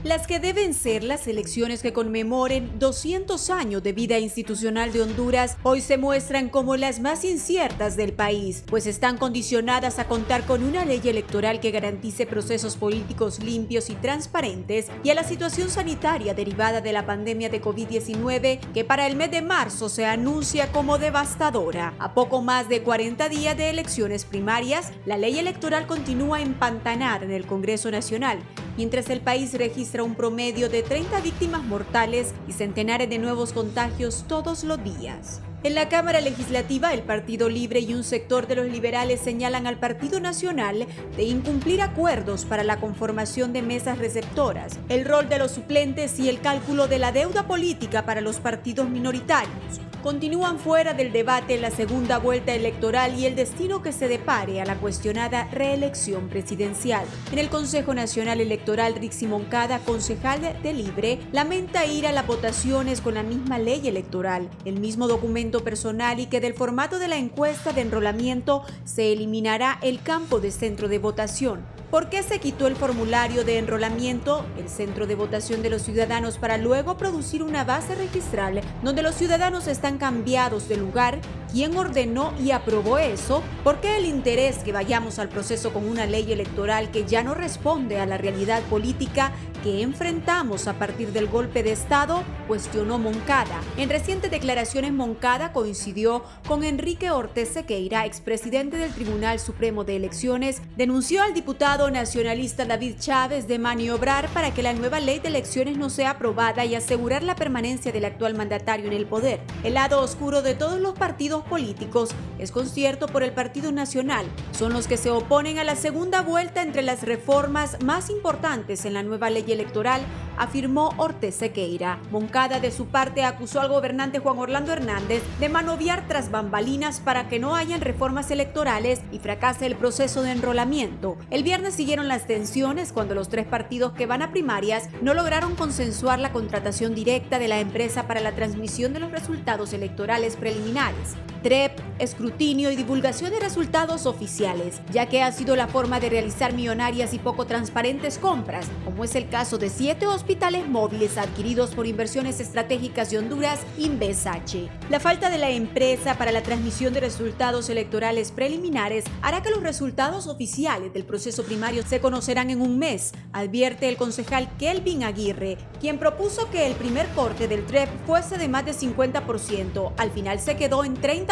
las que deben ser las elecciones que conmemoren 200 años de vida institucional de Honduras, hoy se muestran como las más inciertas del país, pues están condicionadas a contar con una ley electoral que garantice procesos políticos limpios y transparentes y a la situación sanitaria derivada de la pandemia de COVID-19 que para el mes de marzo se anuncia como devastadora. A poco más de 40 días de elecciones primarias, la ley electoral continúa empantanada en el Congreso Nacional, mientras el país registra un promedio de 30 víctimas mortales y centenares de nuevos contagios todos los días. En la Cámara Legislativa, el Partido Libre y un sector de los liberales señalan al Partido Nacional de incumplir acuerdos para la conformación de mesas receptoras, el rol de los suplentes y el cálculo de la deuda política para los partidos minoritarios. Continúan fuera del debate la segunda vuelta electoral y el destino que se depare a la cuestionada reelección presidencial. En el Consejo Nacional Electoral, Rixi Moncada, concejal de Libre, lamenta ir a las votaciones con la misma ley electoral, el mismo documento personal y que del formato de la encuesta de enrolamiento se eliminará el campo de centro de votación. ¿Por qué se quitó el formulario de enrolamiento, el centro de votación de los ciudadanos, para luego producir una base registral donde los ciudadanos están cambiados de lugar? ¿Quién ordenó y aprobó eso? ¿Por qué el interés que vayamos al proceso con una ley electoral que ya no responde a la realidad política que enfrentamos a partir del golpe de Estado?, cuestionó Moncada. En recientes declaraciones, Moncada coincidió con Enrique Ortiz Sequeira, expresidente del Tribunal Supremo de Elecciones, denunció al diputado nacionalista David Chávez de maniobrar para que la nueva ley de elecciones no sea aprobada y asegurar la permanencia del actual mandatario en el poder. El lado oscuro de todos los partidos políticos es concierto por el Partido Nacional. Son los que se oponen a la segunda vuelta entre las reformas más importantes en la nueva ley electoral, afirmó Ortiz Sequeira. Moncada, de su parte, acusó al gobernante Juan Orlando Hernández de manoviar tras bambalinas para que no hayan reformas electorales y fracase el proceso de enrolamiento. El viernes siguieron las tensiones cuando los tres partidos que van a primarias no lograron consensuar la contratación directa de la empresa para la transmisión de los resultados electorales preliminares. TREP, escrutinio y divulgación de resultados oficiales, ya que ha sido la forma de realizar millonarias y poco transparentes compras, como es el caso de 7 hospitales móviles adquiridos por Inversiones Estratégicas de Honduras, Invesache. La falta de la empresa para la transmisión de resultados electorales preliminares hará que los resultados oficiales del proceso primario se conocerán en un mes, advierte el concejal Kelvin Aguirre, quien propuso que el primer corte del TREP fuese de más de 50%, al final se quedó en 30%,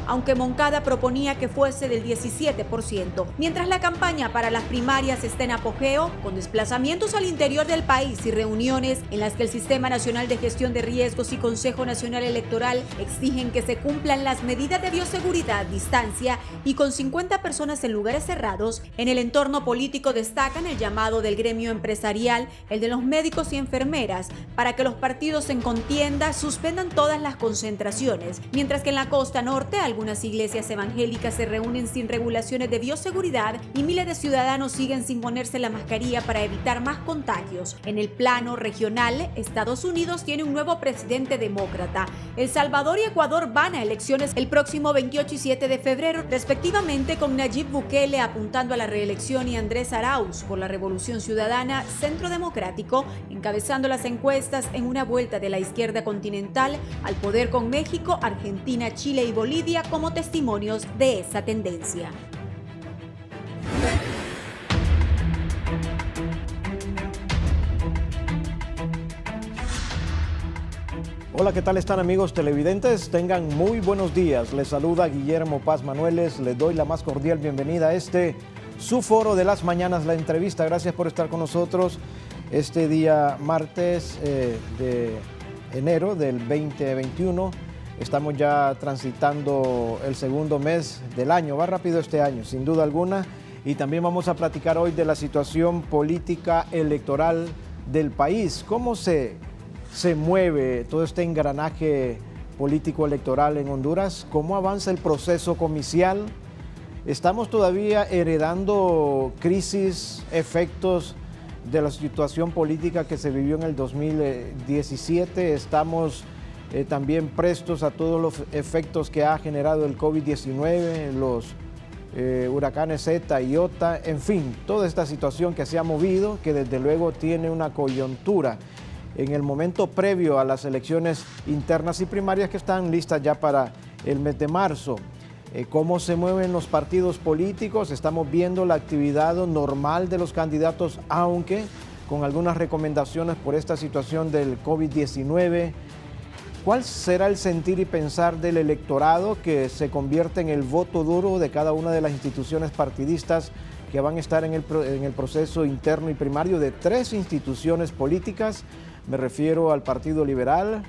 aunque Moncada proponía que fuese del 17%, mientras la campaña para las primarias está en apogeo, con desplazamientos al interior del país y reuniones en las que el Sistema Nacional de Gestión de Riesgos y Consejo Nacional Electoral exigen que se cumplan las medidas de bioseguridad, distancia y con 50 personas en lugares cerrados. En el entorno político destacan el llamado del gremio empresarial, el de los médicos y enfermeras, para que los partidos en contienda suspendan todas las concentraciones, mientras que en la costa norte algunas iglesias evangélicas se reúnen sin regulaciones de bioseguridad y miles de ciudadanos siguen sin ponerse la mascarilla para evitar más contagios. En el plano regional, Estados Unidos tiene un nuevo presidente demócrata. El Salvador y Ecuador van a elecciones el próximo 28 y 7 de febrero, respectivamente, con Nayib Bukele apuntando a la reelección y Andrés Arauz por la Revolución Ciudadana Centro Democrático encabezando las encuestas en una vuelta de la izquierda continental al poder, con México, Argentina, Chile y Bolivia como testimonios de esa tendencia. Hola, ¿qué tal están, amigos televidentes? Tengan muy buenos días. Les saluda Guillermo Paz Manueles. Les doy la más cordial bienvenida a su foro de las mañanas, la entrevista. Gracias por estar con nosotros este día martes de enero del 2021. Estamos ya transitando el segundo mes del año. Va rápido este año, sin duda alguna. Y también vamos a platicar hoy de la situación política electoral del país. ¿Cómo se mueve todo este engranaje político electoral en Honduras? ¿Cómo avanza el proceso comicial? Estamos todavía heredando crisis, efectos de la situación política que se vivió en el 2017. Estamos también prestos a todos los efectos que ha generado el COVID-19, los huracanes Zeta y Iota, en fin, toda esta situación que se ha movido, que desde luego tiene una coyuntura en el momento previo a las elecciones internas y primarias que están listas ya para el mes de marzo. ¿Cómo se mueven los partidos políticos? Estamos viendo la actividad normal de los candidatos, aunque con algunas recomendaciones por esta situación del COVID-19. ¿Cuál será el sentir y pensar del electorado que se convierte en el voto duro de cada una de las instituciones partidistas que van a estar en el proceso interno y primario de 3 instituciones políticas? Me refiero al Partido Liberal,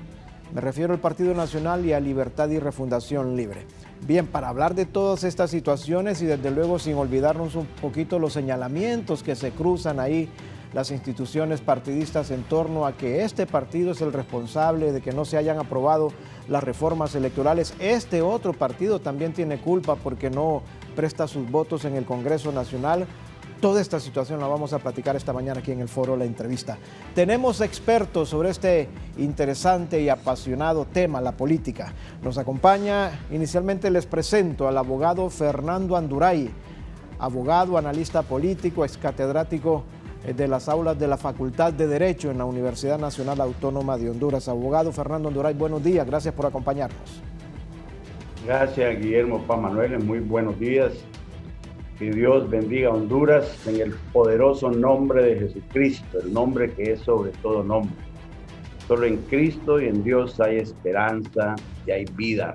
me refiero al Partido Nacional y a Libertad y Refundación Libre. Bien, para hablar de todas estas situaciones y desde luego sin olvidarnos un poquito los señalamientos que se cruzan ahí las instituciones partidistas en torno a que este partido es el responsable de que no se hayan aprobado las reformas electorales. Este otro partido también tiene culpa porque no presta sus votos en el Congreso Nacional. Toda esta situación la vamos a platicar esta mañana aquí en el foro La Entrevista. Tenemos expertos sobre este interesante y apasionado tema, la política. Nos acompaña, inicialmente les presento al abogado Fernando Anduray, abogado, analista político, ex catedrático de las aulas de la Facultad de Derecho en la Universidad Nacional Autónoma de Honduras. Abogado Fernando Anduray, buenos días, gracias por acompañarnos. Gracias, Guillermo Paz Manuel, muy buenos días. Que Dios bendiga a Honduras en el poderoso nombre de Jesucristo, el nombre que es sobre todo nombre. Solo en Cristo y en Dios hay esperanza y hay vida.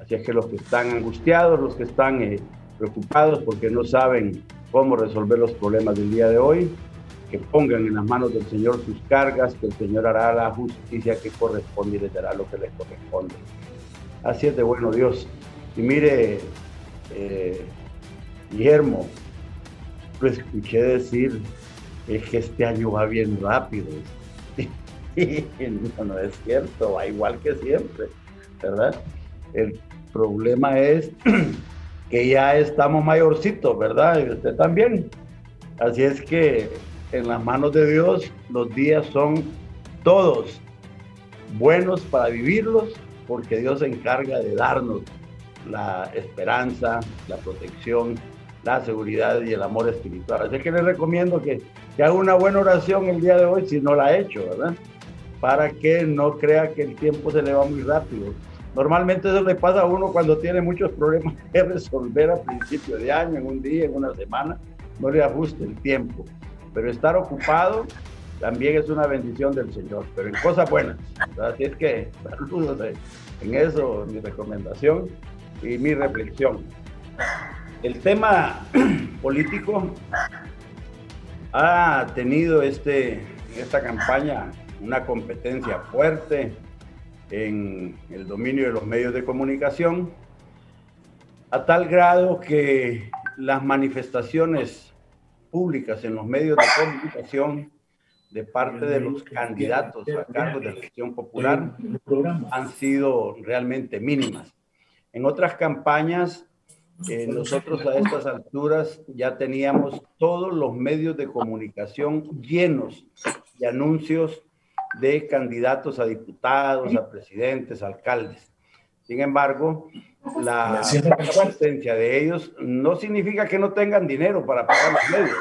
Así es que los que están angustiados, los que están preocupados porque no saben cómo resolver los problemas del día de hoy, que pongan en las manos del Señor sus cargas, que el Señor hará la justicia que corresponde y les dará lo que les corresponde. Así es de bueno Dios. Y mire, Guillermo, lo escuché decir, es que este año va bien rápido. No es cierto, va igual que siempre, ¿verdad? El problema es que ya estamos mayorcitos, ¿verdad? Y usted también. Así es que en las manos de Dios los días son todos buenos para vivirlos, porque Dios se encarga de darnos la esperanza, la protección, la seguridad y el amor espiritual. Así que les recomiendo que haga una buena oración el día de hoy, si no la ha hecho, ¿verdad? Para que no crea que el tiempo se le va muy rápido. Normalmente eso le pasa a uno cuando tiene muchos problemas que resolver a principio de año, en un día, en una semana, no le ajuste el tiempo. Pero estar ocupado también es una bendición del Señor, pero en cosas buenas. Así es que saludos en eso, mi recomendación y mi reflexión. El tema político ha tenido esta campaña una competencia fuerte en el dominio de los medios de comunicación, a tal grado que las manifestaciones públicas en los medios de comunicación de parte de los candidatos a cargos de elección popular han sido realmente mínimas. En otras campañas, nosotros a estas alturas ya teníamos todos los medios de comunicación llenos de anuncios de candidatos a diputados, a presidentes, a alcaldes. Sin embargo, la presencia de ellos no significa que no tengan dinero para pagar los medios.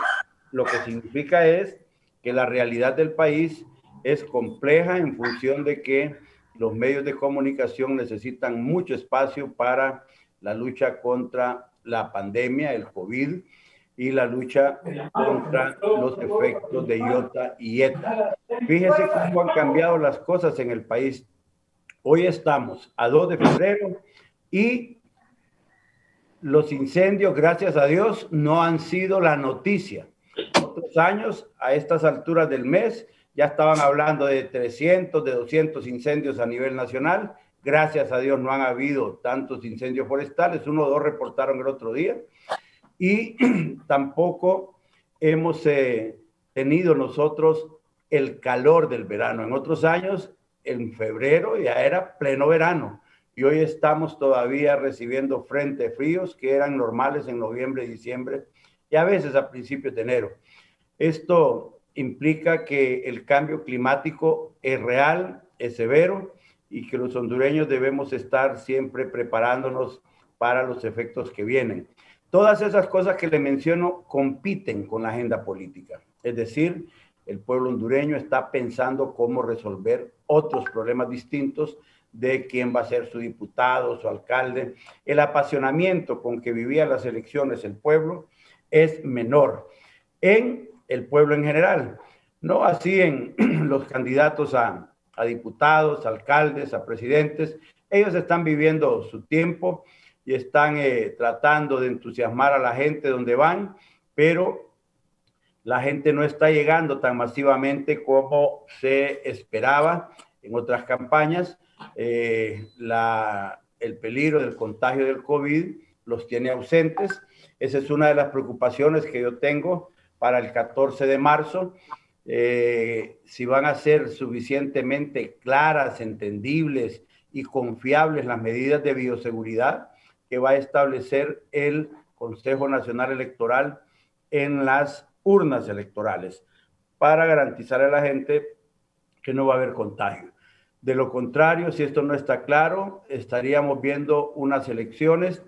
Lo que significa es que la realidad del país es compleja en función de que los medios de comunicación necesitan mucho espacio para la lucha contra la pandemia, el COVID, y la lucha contra los efectos de Iota y Eta. Fíjese cómo han cambiado las cosas en el país. Hoy estamos a 2 de febrero y los incendios, gracias a Dios, no han sido la noticia. Otros años, a estas alturas del mes, ya estaban hablando de 300, de 200 incendios a nivel nacional. Gracias a Dios no han habido tantos incendios forestales. 1 o 2 reportaron el otro día. Y tampoco hemos tenido nosotros el calor del verano. En otros años, en febrero ya era pleno verano. Y hoy estamos todavía recibiendo frentes fríos que eran normales en noviembre y diciembre y a veces a principios de enero. Esto implica que el cambio climático es real, es severo y que los hondureños debemos estar siempre preparándonos para los efectos que vienen. Todas esas cosas que le menciono compiten con la agenda política. Es decir, el pueblo hondureño está pensando cómo resolver otros problemas distintos de quién va a ser su diputado, su alcalde. El apasionamiento con que vivía las elecciones el pueblo es menor en el pueblo en general. No así en los candidatos a diputados, alcaldes, a presidentes. Ellos están viviendo su tiempo y están tratando de entusiasmar a la gente donde van, pero la gente no está llegando tan masivamente como se esperaba en otras campañas. El peligro del contagio del COVID los tiene ausentes. Esa es una de las preocupaciones que yo tengo para el 14 de marzo. Si van a ser suficientemente claras, entendibles y confiables las medidas de bioseguridad que va a establecer el Consejo Nacional Electoral en las urnas electorales para garantizar a la gente que no va a haber contagio. De lo contrario, si esto no está claro, estaríamos viendo unas elecciones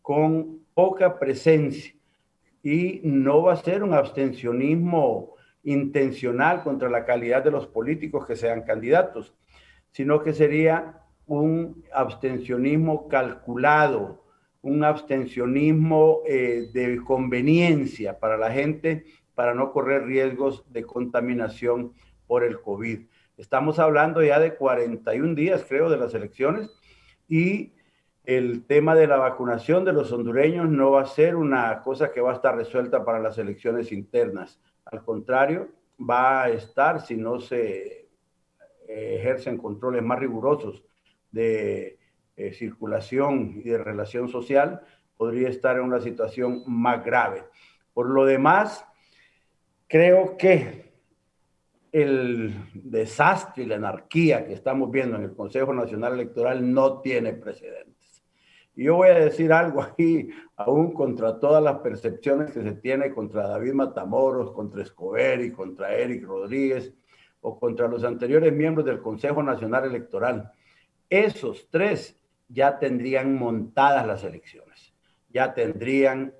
con poca presencia y no va a ser un abstencionismo intencional contra la calidad de los políticos que sean candidatos, sino que sería un abstencionismo calculado, un abstencionismo de conveniencia para la gente, para no correr riesgos de contaminación por el COVID. Estamos hablando ya de 41 días, creo, de las elecciones, y el tema de la vacunación de los hondureños no va a ser una cosa que va a estar resuelta para las elecciones internas. Al contrario, va a estar, si no se ejercen controles más rigurosos de circulación y de relación social, podría estar en una situación más grave. Por lo demás, creo que el desastre y la anarquía que estamos viendo en el Consejo Nacional Electoral no tiene precedentes. Y yo voy a decir algo aquí, aún contra todas las percepciones que se tiene contra David Matamoros, contra Escobedo, contra Eric Rodríguez o contra los anteriores miembros del Consejo Nacional Electoral. Esos tres ya tendrían montadas las elecciones, ya tendrían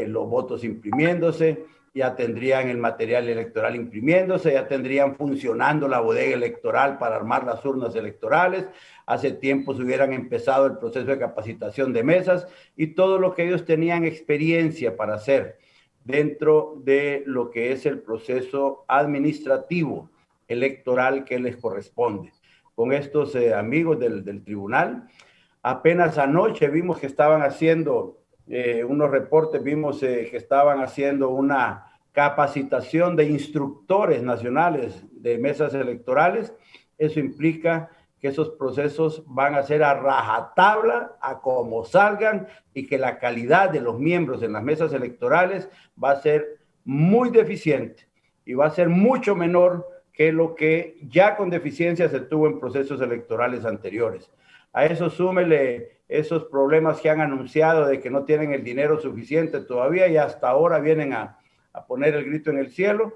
los votos imprimiéndose, ya tendrían el material electoral imprimiéndose, ya tendrían funcionando la bodega electoral para armar las urnas electorales. Hace tiempo se hubieran empezado el proceso de capacitación de mesas y todo lo que ellos tenían experiencia para hacer dentro de lo que es el proceso administrativo electoral que les corresponde. Con estos amigos del tribunal, apenas anoche vimos que estaban haciendo unos reportes, vimos que estaban haciendo una capacitación de instructores nacionales de mesas electorales. Eso implica que esos procesos van a ser a rajatabla, a como salgan, y que la calidad de los miembros en las mesas electorales va a ser muy deficiente y va a ser mucho menor que lo que ya con deficiencia se tuvo en procesos electorales anteriores. A eso súmele esos problemas que han anunciado de que no tienen el dinero suficiente todavía y hasta ahora vienen a poner el grito en el cielo.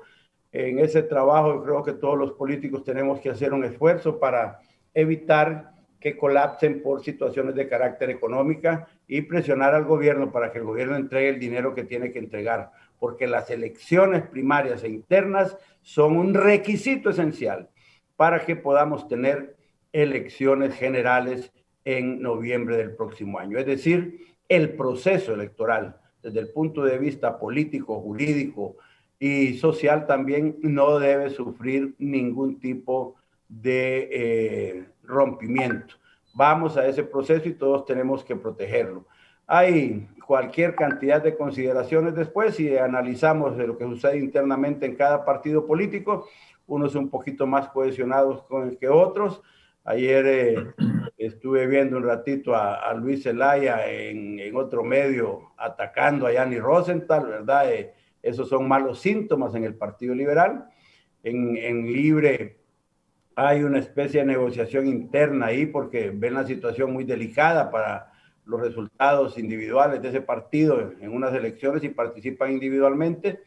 En ese trabajo creo que todos los políticos tenemos que hacer un esfuerzo para evitar que colapsen por situaciones de carácter económica y presionar al gobierno para que el gobierno entregue el dinero que tiene que entregar, porque las elecciones primarias e internas son un requisito esencial para que podamos tener elecciones generales en noviembre del próximo año. Es decir, el proceso electoral, desde el punto de vista político, jurídico y social también, no debe sufrir ningún tipo de rompimiento. Vamos a ese proceso y todos tenemos que protegerlo. Hay cualquier cantidad de consideraciones después si analizamos de lo que sucede internamente en cada partido político, unos un poquito más cohesionados que otros. Ayer estuve viendo un ratito a Luis Zelaya en otro medio atacando a Yanni Rosenthal, ¿verdad? Esos son malos síntomas en el Partido Liberal. En Libre hay una especie de negociación interna ahí porque ven la situación muy delicada para los resultados individuales de ese partido en unas elecciones y participan individualmente.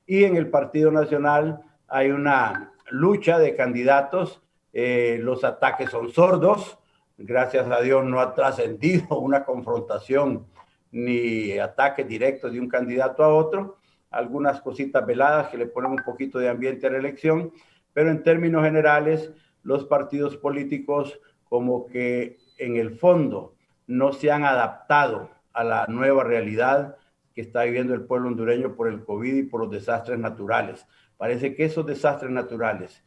Y en el Partido Nacional hay una lucha de candidatos. Los ataques son sordos. Gracias a Dios no ha trascendido una confrontación ni ataques directos de un candidato a otro, algunas cositas veladas que le ponen un poquito de ambiente a la elección, pero en términos generales, los partidos políticos como que en el fondo no se han adaptado a la nueva realidad que está viviendo el pueblo hondureño por el COVID y por los desastres naturales. Parece que esos desastres naturales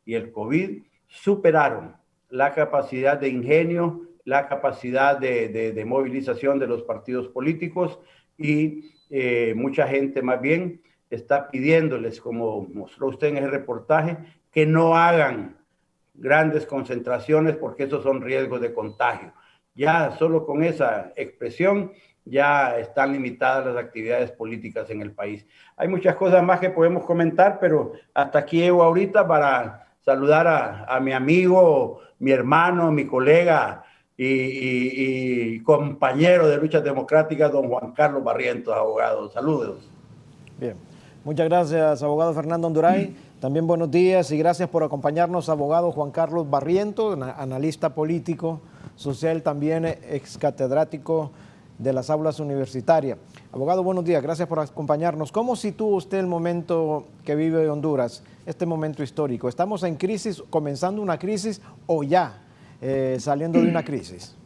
y el COVID superaron la capacidad de ingenio, la capacidad de movilización de los partidos políticos y mucha gente más bien está pidiéndoles, como mostró usted en el reportaje, que no hagan grandes concentraciones porque esos son riesgos de contagio. Ya solo con esa expresión ya están limitadas las actividades políticas en el país. Hay muchas cosas más que podemos comentar, pero hasta aquí llego ahorita para saludar a mi amigo, mi hermano, mi colega y compañero de luchas democráticas, don Juan Carlos Barrientos, abogado. Saludos. Bien, muchas gracias, abogado Fernando Honduray. También buenos días y gracias por acompañarnos, abogado Juan Carlos Barrientos, analista político, social, también ex catedrático de las aulas universitarias. Abogado, buenos días, gracias por acompañarnos. ¿Cómo sitúa usted el momento que vive Honduras, este momento histórico? ¿Estamos en crisis, comenzando una crisis o ya saliendo de una crisis?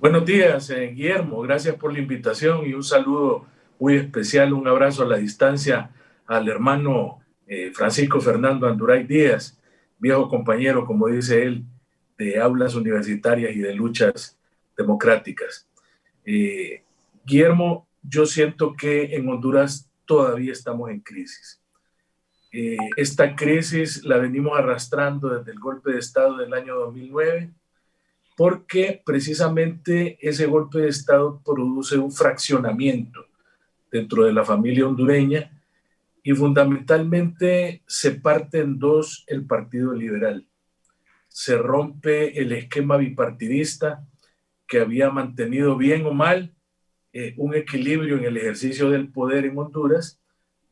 Buenos días, Guillermo, gracias por la invitación y un saludo muy especial, un abrazo a la distancia al hermano Francisco Fernando Honduray Díaz, viejo compañero, como dice él, de aulas universitarias y de luchas democráticas. Guillermo, yo siento que en Honduras todavía estamos en crisis. Esta crisis la venimos arrastrando desde el golpe de Estado del año 2009, porque precisamente ese golpe de Estado produce un fraccionamiento dentro de la familia hondureña y fundamentalmente se parte en dos el Partido Liberal. Se rompe el esquema bipartidista que había mantenido bien o mal un equilibrio en el ejercicio del poder en Honduras,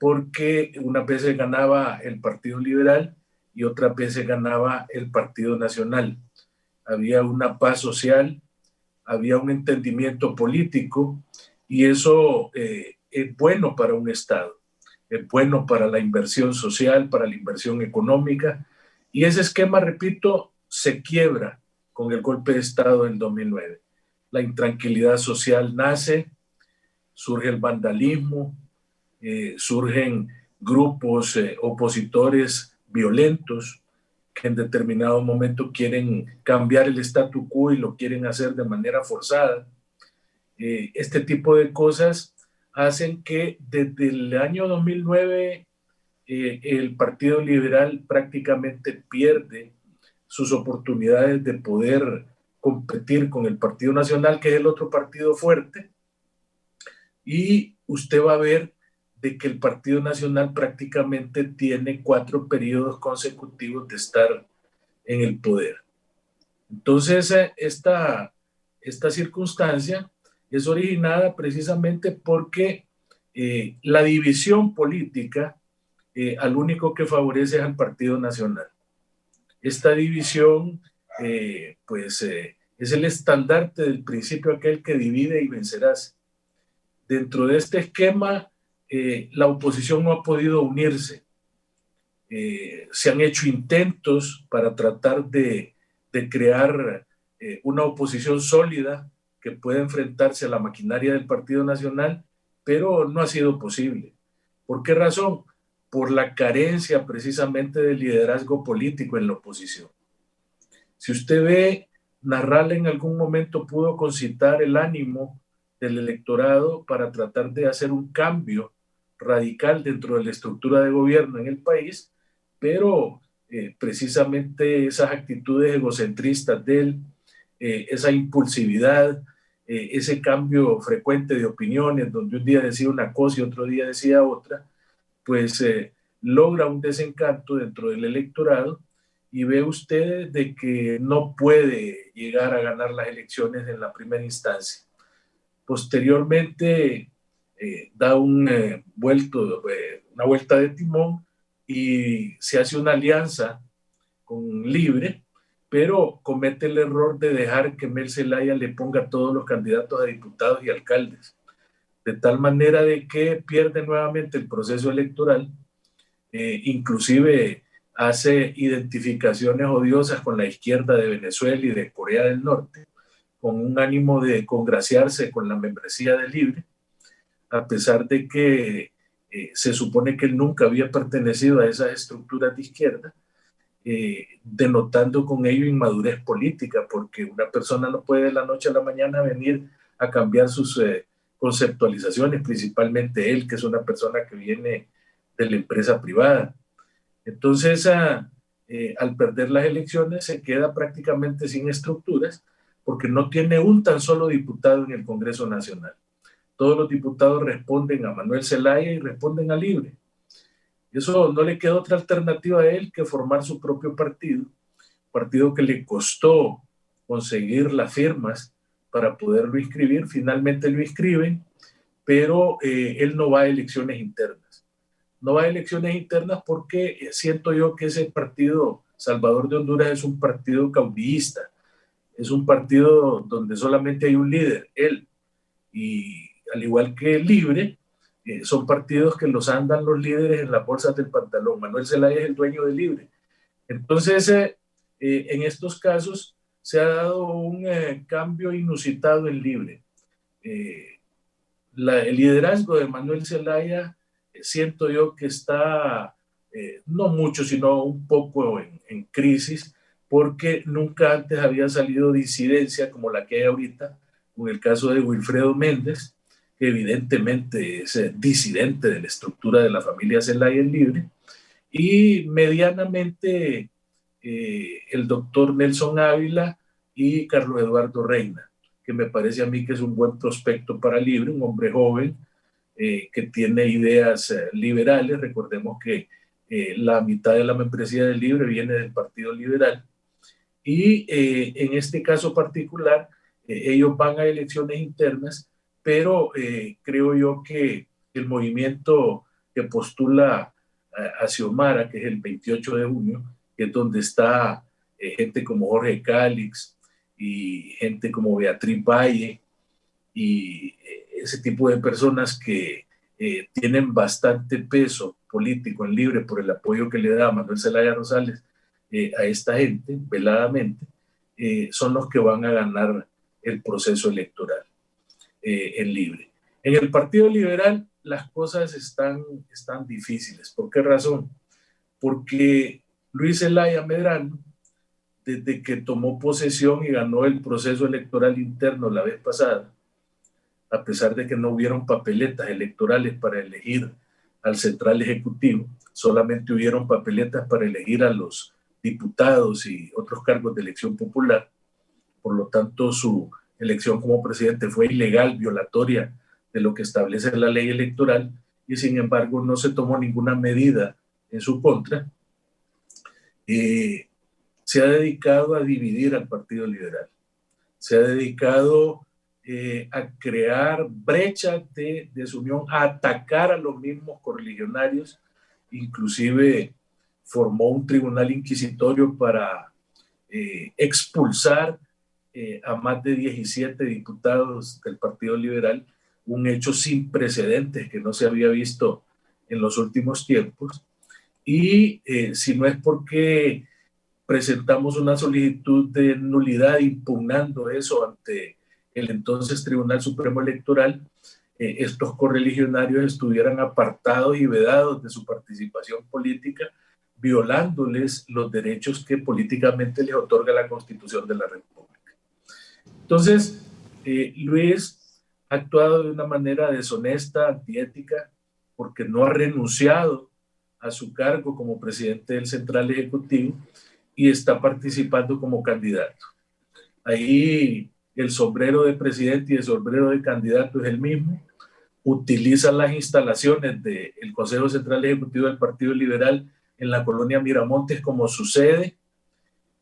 porque unas veces ganaba el Partido Liberal y otras veces ganaba el Partido Nacional. Había una paz social, había un entendimiento político y eso es bueno para un Estado, es bueno para la inversión social, para la inversión económica, y ese esquema, repito, se quiebra con el golpe de Estado del 2009. La intranquilidad social nace, surge el vandalismo, surgen grupos opositores violentos que en determinado momento quieren cambiar el statu quo y lo quieren hacer de manera forzada. Este tipo de cosas hacen que desde el año 2009 el Partido Liberal prácticamente pierde sus oportunidades de poder competir con el Partido Nacional, que es el otro partido fuerte, y usted va a ver de que el Partido Nacional prácticamente tiene 4 periodos consecutivos de estar en el poder. Entonces, esta circunstancia es originada precisamente porque la división política al único que favorece es al Partido Nacional. Esta división es el estandarte del principio aquel que divide y vencerás. Dentro de este esquema, la oposición no ha podido unirse. Se han hecho intentos para tratar de crear una oposición sólida que pueda enfrentarse a la maquinaria del Partido Nacional, pero no ha sido posible. ¿Por qué razón? Por la carencia precisamente del liderazgo político en la oposición. Si usted ve, Narral en algún momento pudo concitar el ánimo del electorado para tratar de hacer un cambio radical dentro de la estructura de gobierno en el país, pero precisamente esas actitudes egocentristas de él, esa impulsividad, ese cambio frecuente de opiniones, donde un día decía una cosa y otro día decía otra, pues logra un desencanto dentro del electorado y ve usted de que no puede llegar a ganar las elecciones en la primera instancia. Posteriormente da una vuelta de timón y se hace una alianza con Libre pero comete el error de dejar que Mel Zelaya le ponga a todos los candidatos a diputados y alcaldes, de tal manera de que pierde nuevamente el proceso electoral, inclusive hace identificaciones odiosas con la izquierda de Venezuela y de Corea del Norte, con un ánimo de congraciarse con la membresía de Libre, a pesar de que se supone que él nunca había pertenecido a esas estructuras de izquierda, denotando con ello inmadurez política, porque una persona no puede de la noche a la mañana venir a cambiar sus conceptualizaciones, principalmente él, que es una persona que viene de la empresa privada. Entonces, al perder las elecciones, se queda prácticamente sin estructuras, porque no tiene un tan solo diputado en el Congreso Nacional. Todos los diputados responden a Manuel Zelaya y responden a Libre. Eso no le queda otra alternativa a él que formar su propio partido que le costó conseguir las firmas para poderlo inscribir. Finalmente lo inscriben, pero él no va a elecciones internas. No va a elecciones internas porque siento yo que ese partido Salvador de Honduras es un partido caudillista, es un partido donde solamente hay un líder, él, y al igual que Libre, son partidos que los andan los líderes en las bolsas del pantalón. Manuel Zelaya es el dueño de Libre. Entonces, en estos casos se ha dado un cambio inusitado en Libre. El liderazgo de Manuel Zelaya, siento yo que está, no mucho, sino un poco en crisis, porque nunca antes había salido disidencia como la que hay ahorita, con el caso de Wilfredo Méndez, que evidentemente es disidente de la estructura de la familia Zelaya en Libre, y medianamente el doctor Nelson Ávila y Carlos Eduardo Reina, que me parece a mí que es un buen prospecto para Libre, un hombre joven que tiene ideas liberales. Recordemos que la mitad de la membresía de Libre viene del Partido Liberal, y en este caso particular ellos van a elecciones internas, pero creo yo que el movimiento que postula a Xiomara, que es el 28 de junio, que es donde está gente como Jorge Cálix y gente como Beatriz Valle y ese tipo de personas que tienen bastante peso político en Libre por el apoyo que le da Manuel Zelaya Rosales a esta gente, veladamente, son los que van a ganar el proceso electoral en Libre. En el Partido Liberal las cosas están difíciles. ¿Por qué razón? Porque Luis Zelaya Medrano, desde que tomó posesión y ganó el proceso electoral interno la vez pasada, a pesar de que no hubieron papeletas electorales para elegir al central ejecutivo, solamente hubieron papeletas para elegir a los diputados y otros cargos de elección popular. Por lo tanto, su elección como presidente fue ilegal, violatoria de lo que establece la ley electoral, y sin embargo no se tomó ninguna medida en su contra. Se ha dedicado a dividir al Partido Liberal, se ha dedicado a crear brechas de desunión, a atacar a los mismos correligionarios, inclusive formó un tribunal inquisitorio para expulsar a más de 17 diputados del Partido Liberal, un hecho sin precedentes que no se había visto en los últimos tiempos. Y si no es porque presentamos una solicitud de nulidad impugnando eso ante el entonces Tribunal Supremo Electoral, estos correligionarios estuvieran apartados y vedados de su participación política, violándoles los derechos que políticamente les otorga la Constitución de la República. Entonces, Luis ha actuado de una manera deshonesta, antiética, porque no ha renunciado a su cargo como presidente del Central Ejecutivo y está participando como candidato. Ahí el sombrero de presidente y el sombrero de candidato es el mismo. Utiliza las instalaciones del Consejo Central Ejecutivo del Partido Liberal en la colonia Miramontes como su sede.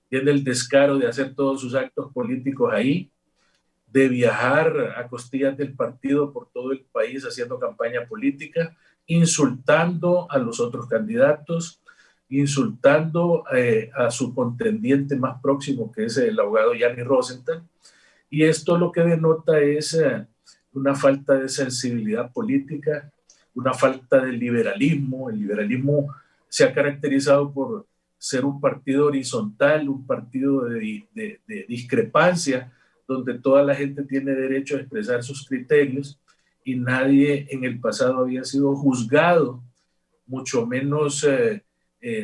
Tiene el descaro de hacer todos sus actos políticos ahí, de viajar a costillas del partido por todo el país haciendo campaña política, insultando a los otros candidatos, insultando a su contendiente más próximo, que es el abogado Gianni Rosenthal, y esto lo que denota es una falta de sensibilidad política, una falta de liberalismo. El liberalismo se ha caracterizado por ser un partido horizontal, un partido de discrepancia, donde toda la gente tiene derecho a expresar sus criterios y nadie en el pasado había sido juzgado, mucho menos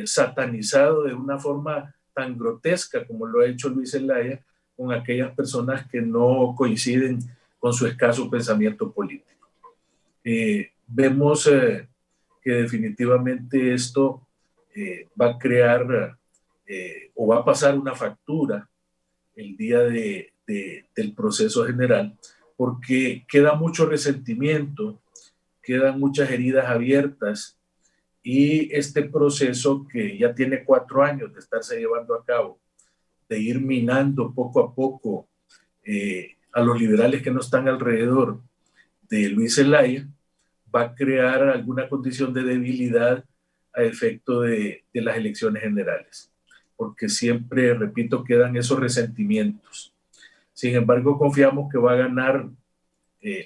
satanizado de una forma tan grotesca como lo ha hecho Luis Zelaya con aquellas personas que no coinciden con su escaso pensamiento político. Vemos que definitivamente esto va a crear o va a pasar una factura el día del proceso general, porque queda mucho resentimiento, quedan muchas heridas abiertas, y este proceso que ya tiene 4 años de estarse llevando a cabo, de ir minando poco a poco a los liberales que no están alrededor de Luis Zelaya, va a crear alguna condición de debilidad a efecto de las elecciones generales, porque siempre, repito, quedan esos resentimientos. Sin embargo, confiamos que va a ganar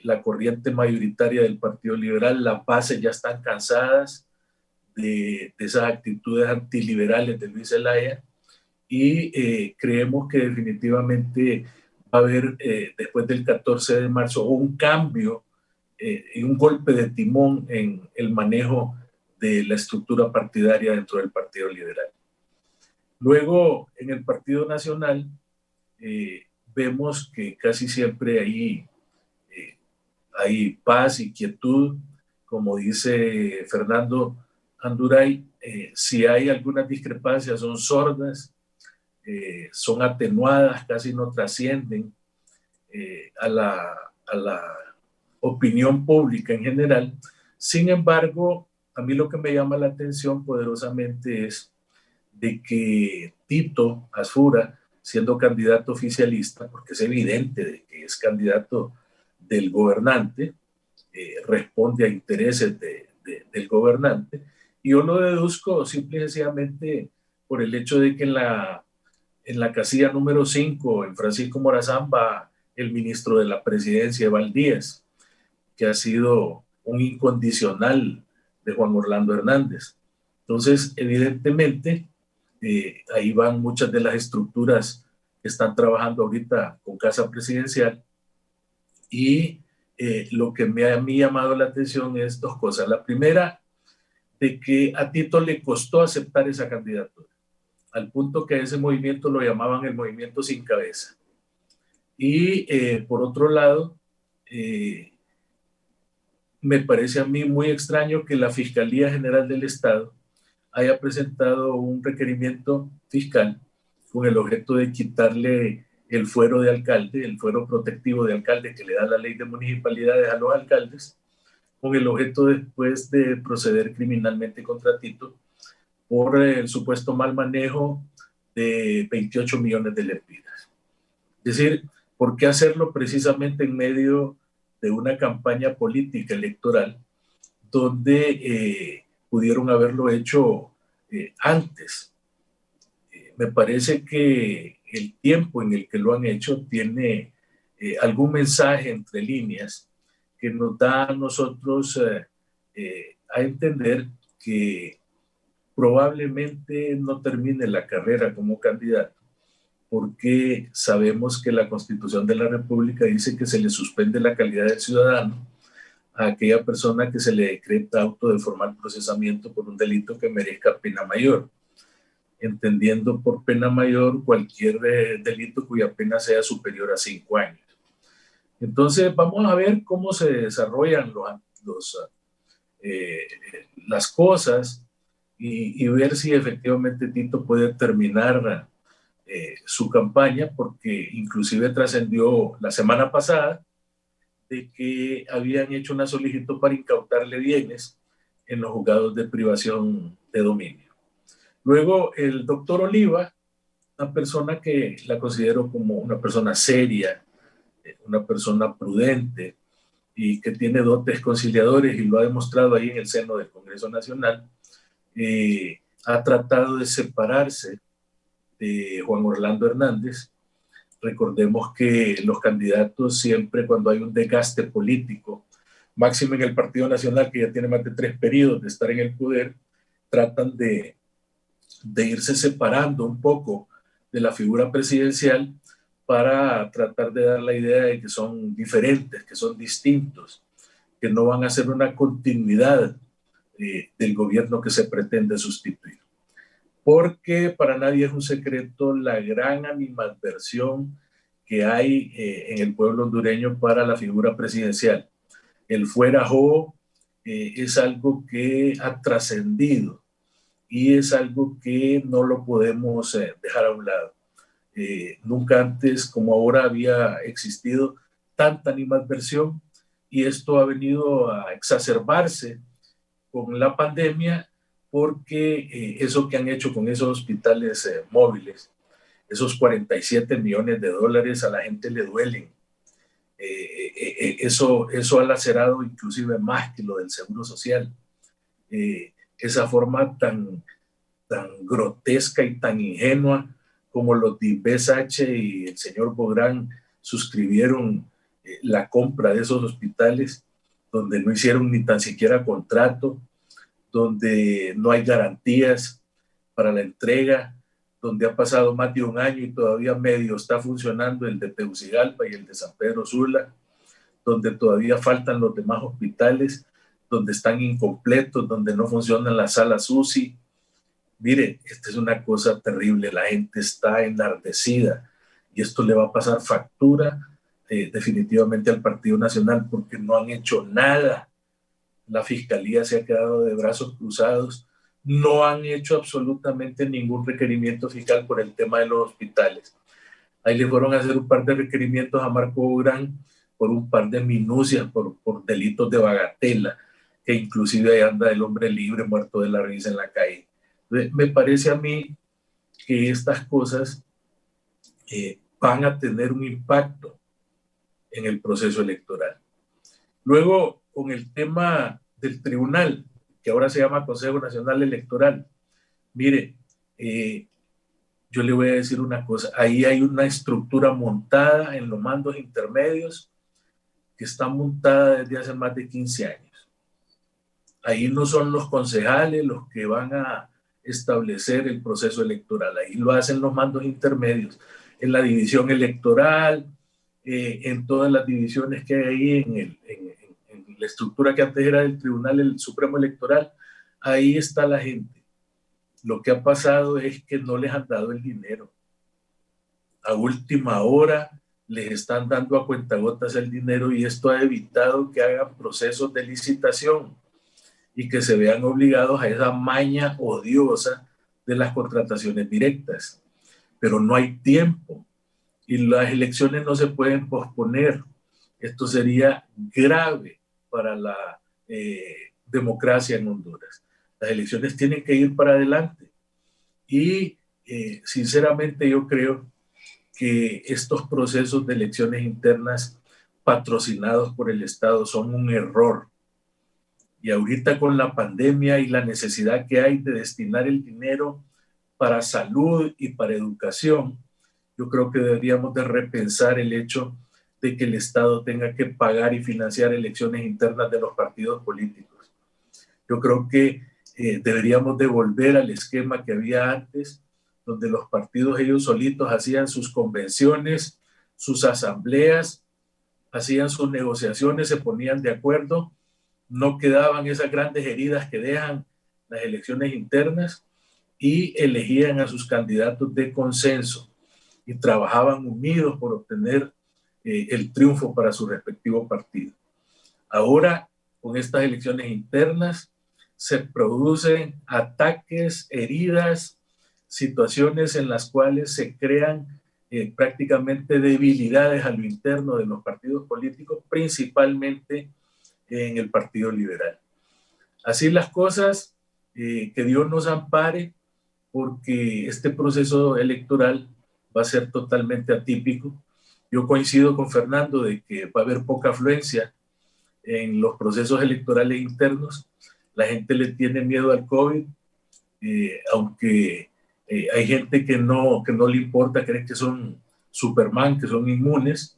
la corriente mayoritaria del Partido Liberal. Las bases ya están cansadas de esas actitudes antiliberales de Luis Zelaya, y creemos que definitivamente va a haber después del 14 de marzo un cambio y un golpe de timón en el manejo de la estructura partidaria dentro del Partido Liberal. Luego, en el Partido Nacional, vemos que casi siempre hay paz y quietud, como dice Fernando Anduray. Si hay algunas discrepancias, son sordas, son atenuadas, casi no trascienden a la opinión pública en general. Sin embargo, a mí lo que me llama la atención poderosamente es de que Tito Asfura, siendo candidato oficialista, porque es evidente de que es candidato del gobernante, responde a intereses del gobernante, y yo lo deduzco simple y sencillamente por el hecho de que en la casilla número 5, en Francisco Morazán, va el ministro de la Presidencia, Eval Díaz, que ha sido un incondicional de Juan Orlando Hernández. Entonces, evidentemente, ahí van muchas de las estructuras que están trabajando ahorita con Casa Presidencial, y lo que me ha llamado la atención es 2 cosas. La primera, de que a Tito le costó aceptar esa candidatura, al punto que a ese movimiento lo llamaban el movimiento sin cabeza. Y por otro lado, me parece a mí muy extraño que la Fiscalía General del Estado haya presentado un requerimiento fiscal con el objeto de quitarle el fuero de alcalde, el fuero protectivo de alcalde que le da la ley de municipalidades a los alcaldes, con el objeto después de proceder criminalmente contra Tito por el supuesto mal manejo de 28 millones de lempiras. Es decir, ¿por qué hacerlo precisamente en medio de una campaña política electoral donde pudieron haberlo hecho antes? Me parece que el tiempo en el que lo han hecho tiene algún mensaje entre líneas que nos da a nosotros a entender que probablemente no termine la carrera como candidato, porque sabemos que la Constitución de la República dice que se le suspende la calidad de ciudadano a aquella persona que se le decreta auto de formal procesamiento por un delito que merezca pena mayor, entendiendo por pena mayor cualquier delito cuya pena sea superior a 5 años. Entonces vamos a ver cómo se desarrollan las cosas y ver si efectivamente Tito puede terminar su campaña, porque inclusive trascendió la semana pasada de que habían hecho una solicitud para incautarle bienes en los juzgados de privación de dominio. Luego el doctor Oliva, una persona que la considero como una persona seria, una persona prudente y que tiene dotes conciliadores, y lo ha demostrado ahí en el seno del Congreso Nacional, ha tratado de separarse de Juan Orlando Hernández. Recordemos que los candidatos siempre, cuando hay un desgaste político, máximo en el Partido Nacional, que ya tiene más de 3 periodos de estar en el poder, tratan de irse separando un poco de la figura presidencial para tratar de dar la idea de que son diferentes, que son distintos, que no van a ser una continuidad del gobierno que se pretende sustituir. Porque para nadie es un secreto la gran animadversión que hay en el pueblo hondureño para la figura presidencial. El fuera jo es algo que ha trascendido y es algo que no lo podemos dejar a un lado. Nunca antes como ahora había existido tanta animadversión, y esto ha venido a exacerbarse con la pandemia, porque eso que han hecho con esos hospitales móviles, esos 47 millones de dólares, a la gente le duelen. Eso ha lacerado inclusive más que lo del Seguro Social. Esa forma tan grotesca y tan ingenua como los de IPSH y el señor Bográn suscribieron la compra de esos hospitales, donde no hicieron ni tan siquiera contrato, donde no hay garantías para la entrega, donde ha pasado más de un año y todavía medio está funcionando el de Tegucigalpa y el de San Pedro Sula, donde todavía faltan los demás hospitales, donde están incompletos, donde no funcionan las salas UCI. Mire, esta es una cosa terrible, la gente está enardecida y esto le va a pasar factura definitivamente al Partido Nacional, porque no han hecho nada. La Fiscalía se ha quedado de brazos cruzados, no han hecho absolutamente ningún requerimiento fiscal por el tema de los hospitales. Ahí le fueron a hacer un par de requerimientos a Marco Bográn por un par de minucias, por delitos de bagatela, que inclusive ahí anda el hombre libre, muerto de la risa en la calle. Me parece a mí que estas cosas van a tener un impacto en el proceso electoral. Luego, con el tema del tribunal, que ahora se llama Consejo Nacional Electoral, mire, yo le voy a decir una cosa, ahí hay una estructura montada en los mandos intermedios que está montada desde hace más de 15 años. Ahí no son los concejales los que van a establecer el proceso electoral, ahí lo hacen los mandos intermedios, en la división electoral, en todas las divisiones que hay ahí en la estructura que antes era del Tribunal el Supremo Electoral, ahí está la gente. Lo que ha pasado es que no les han dado el dinero. A última hora les están dando a cuentagotas el dinero, y esto ha evitado que hagan procesos de licitación y que se vean obligados a esa maña odiosa de las contrataciones directas. Pero no hay tiempo y las elecciones no se pueden posponer. Esto sería grave para la democracia en Honduras. Las elecciones tienen que ir para adelante y sinceramente yo creo que estos procesos de elecciones internas patrocinados por el Estado son un error. Y ahorita con la pandemia y la necesidad que hay de destinar el dinero para salud y para educación, yo creo que deberíamos de repensar el hecho de que el Estado tenga que pagar y financiar elecciones internas de los partidos políticos. Yo creo que deberíamos de volver al esquema que había antes, donde los partidos ellos solitos hacían sus convenciones, sus asambleas, hacían sus negociaciones, se ponían de acuerdo, no quedaban esas grandes heridas que dejan las elecciones internas y elegían a sus candidatos de consenso y trabajaban unidos por obtener el triunfo para su respectivo partido. Ahora, con estas elecciones internas, se producen ataques, heridas, situaciones en las cuales se crean prácticamente debilidades a lo interno de los partidos políticos, principalmente en el Partido Liberal. Así las cosas, que Dios nos ampare, porque este proceso electoral va a ser totalmente atípico. Yo coincido con Fernando de que va a haber poca afluencia en los procesos electorales internos. La gente le tiene miedo al COVID, aunque hay gente que no le importa, cree que son Superman, que son inmunes,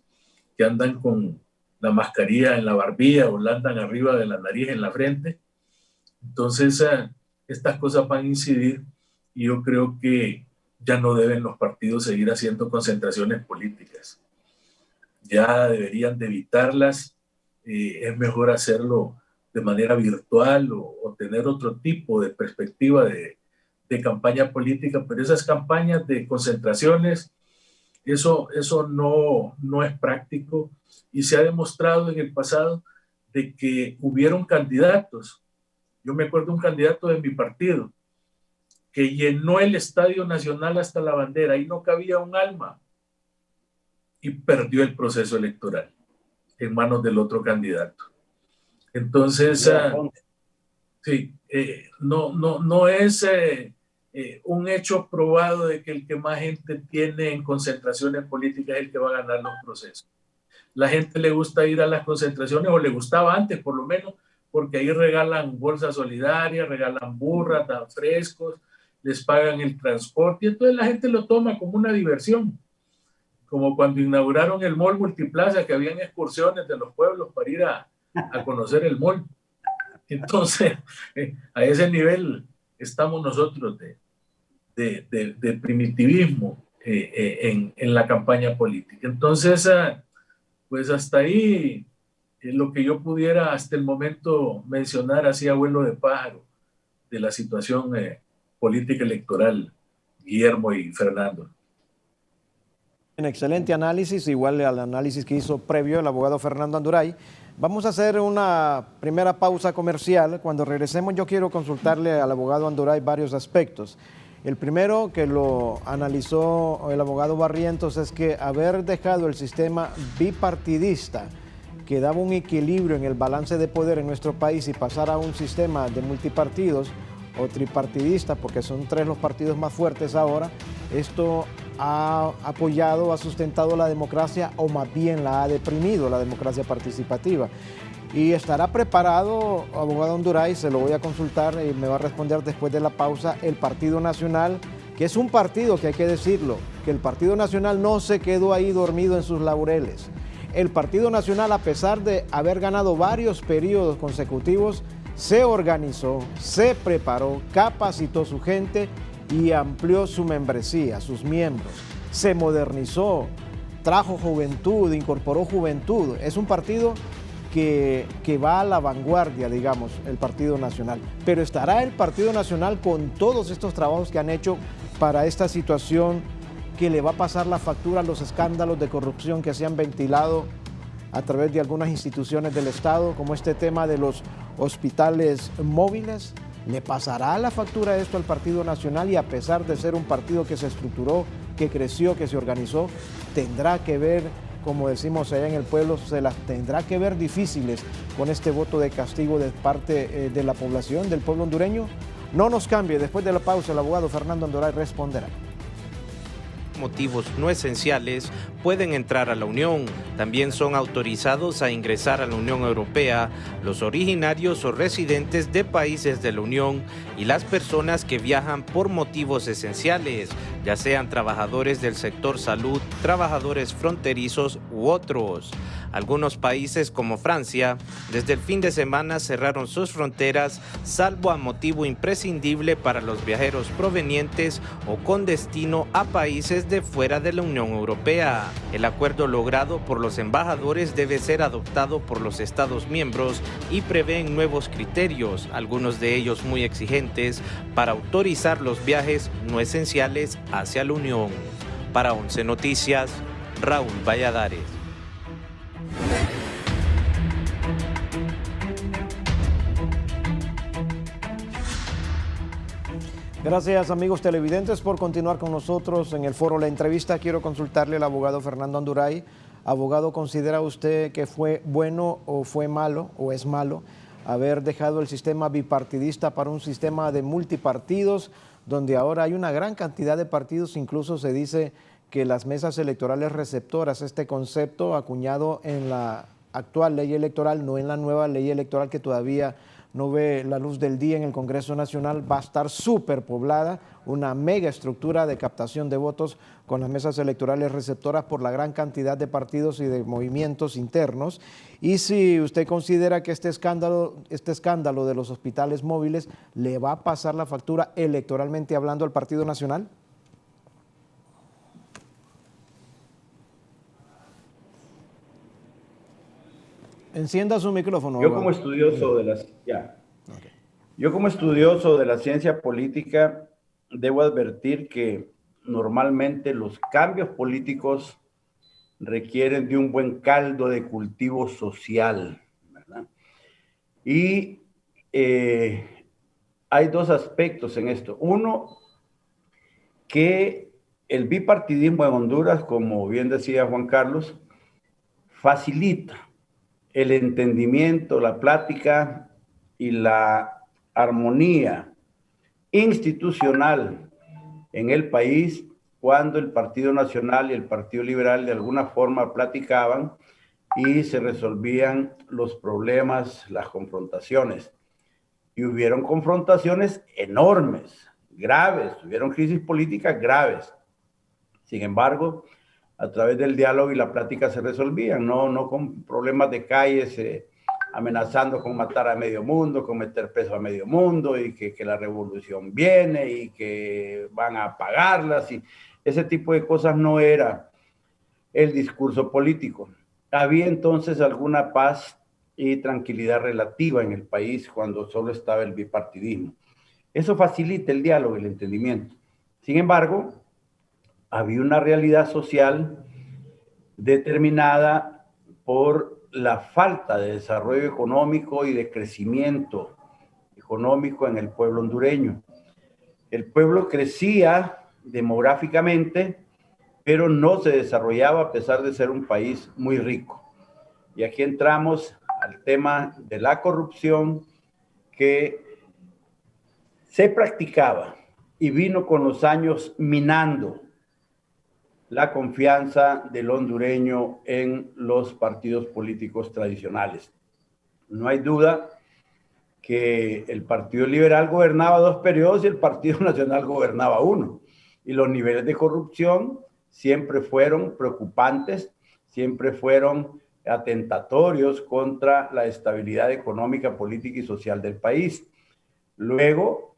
que andan con la mascarilla en la barbilla o la andan arriba de la nariz en la frente. Entonces, estas cosas van a incidir y yo creo que ya no deben los partidos seguir haciendo concentraciones políticas. Ya deberían de evitarlas. Es mejor hacerlo de manera virtual o tener otro tipo de perspectiva de campaña política, pero esas campañas de concentraciones, eso no es práctico y se ha demostrado en el pasado de que hubieron candidatos. Yo me acuerdo de un candidato de mi partido que llenó el Estadio Nacional hasta la bandera, ahí no cabía un alma y perdió el proceso electoral en manos del otro candidato. Entonces, sí, no es un hecho probado de que el que más gente tiene en concentraciones políticas es el que va a ganar los procesos. La gente le gusta ir a las concentraciones, o le gustaba antes por lo menos, porque ahí regalan bolsas solidarias, regalan burras, dan frescos, les pagan el transporte, y entonces la gente lo toma como una diversión. Como cuando inauguraron el mall Multiplaza, que habían excursiones de los pueblos para ir a conocer el mall. Entonces, a ese nivel estamos nosotros de primitivismo en la campaña política. Entonces, pues hasta ahí lo que yo pudiera hasta el momento mencionar así a vuelo de pájaro de la situación política electoral, Guillermo y Fernando. Un excelente análisis, igual al análisis que hizo previo el abogado Fernando Anduray. Vamos a hacer una primera pausa comercial. Cuando regresemos yo quiero consultarle al abogado Anduray varios aspectos. El primero que lo analizó el abogado Barrientos es que haber dejado el sistema bipartidista que daba un equilibrio en el balance de poder en nuestro país y pasar a un sistema de multipartidos o tripartidista, porque son 3 los partidos más fuertes ahora, esto ha apoyado, ha sustentado la democracia o más bien la ha deprimido, la democracia participativa. Y estará preparado, abogado Anduray, se lo voy a consultar y me va a responder después de la pausa, el Partido Nacional, que es un partido que hay que decirlo, que el Partido Nacional no se quedó ahí dormido en sus laureles. El Partido Nacional, a pesar de haber ganado varios periodos consecutivos, se organizó, se preparó, capacitó su gente y amplió su membresía, sus miembros. Se modernizó, trajo juventud, incorporó juventud. Es un partido que va a la vanguardia, digamos, el Partido Nacional. Pero estará el Partido Nacional con todos estos trabajos que han hecho para esta situación que le va a pasar la factura a los escándalos de corrupción que se han ventilado a través de algunas instituciones del Estado, como este tema de los hospitales móviles. ¿Le pasará la factura esto al Partido Nacional? Y a pesar de ser un partido que se estructuró, que creció, que se organizó, tendrá que ver, como decimos allá en el pueblo, se las tendrá que ver difíciles con este voto de castigo de parte de la población, del pueblo hondureño. No nos cambie, después de la pausa el abogado Fernando Anduray responderá. Motivos no esenciales pueden entrar a la Unión. También son autorizados a ingresar a la Unión Europea los originarios o residentes de países de la Unión y las personas que viajan por motivos esenciales, ya sean trabajadores del sector salud, trabajadores fronterizos u otros. Algunos países como Francia, desde el fin de semana cerraron sus fronteras, salvo a motivo imprescindible para los viajeros provenientes o con destino a países de fuera de la Unión Europea. El acuerdo logrado por los embajadores debe ser adoptado por los Estados miembros y prevén nuevos criterios, algunos de ellos muy exigentes, para autorizar los viajes no esenciales hacia la Unión. Para 11 Noticias, Raúl Valladares. Gracias, amigos televidentes, por continuar con nosotros en el foro La Entrevista. Quiero consultarle al abogado Fernando Anduray. Abogado, ¿considera usted que fue bueno o fue malo o es malo haber dejado el sistema bipartidista para un sistema de multipartidos, donde ahora hay una gran cantidad de partidos? Incluso se dice que las mesas electorales receptoras, este concepto acuñado en la actual ley electoral, no en la nueva ley electoral que todavía no ve la luz del día en el Congreso Nacional, va a estar superpoblada, una mega estructura de captación de votos con las mesas electorales receptoras por la gran cantidad de partidos y de movimientos internos. Y si usted considera que este escándalo de los hospitales móviles le va a pasar la factura electoralmente hablando al Partido Nacional. Encienda su micrófono. Yo como estudioso de la ciencia política debo advertir que normalmente los cambios políticos requieren de un buen caldo de cultivo social, ¿verdad? Y hay dos aspectos en esto. Uno, que el bipartidismo en Honduras, como bien decía Juan Carlos, facilita el entendimiento, la plática y la armonía institucional en el país cuando el Partido Nacional y el Partido Liberal de alguna forma platicaban y se resolvían los problemas, las confrontaciones. Y hubieron confrontaciones enormes, graves, hubieron crisis políticas graves. Sin embargo, a través del diálogo y la plática se resolvían, no con problemas de calles, amenazando con matar a medio mundo, con meter preso a medio mundo, y que la revolución viene y que van a apagarlas, y ese tipo de cosas no era el discurso político. Había entonces alguna paz y tranquilidad relativa en el país cuando solo estaba el bipartidismo. Eso facilita el diálogo y el entendimiento. Sin embargo, había una realidad social determinada por la falta de desarrollo económico y de crecimiento económico en el pueblo hondureño. El pueblo crecía demográficamente, pero no se desarrollaba a pesar de ser un país muy rico. Y aquí entramos al tema de la corrupción que se practicaba y vino con los años minando la confianza del hondureño en los partidos políticos tradicionales. No hay duda que el Partido Liberal gobernaba 2 periodos y el Partido Nacional gobernaba 1. Y los niveles de corrupción siempre fueron preocupantes, siempre fueron atentatorios contra la estabilidad económica, política y social del país. Luego,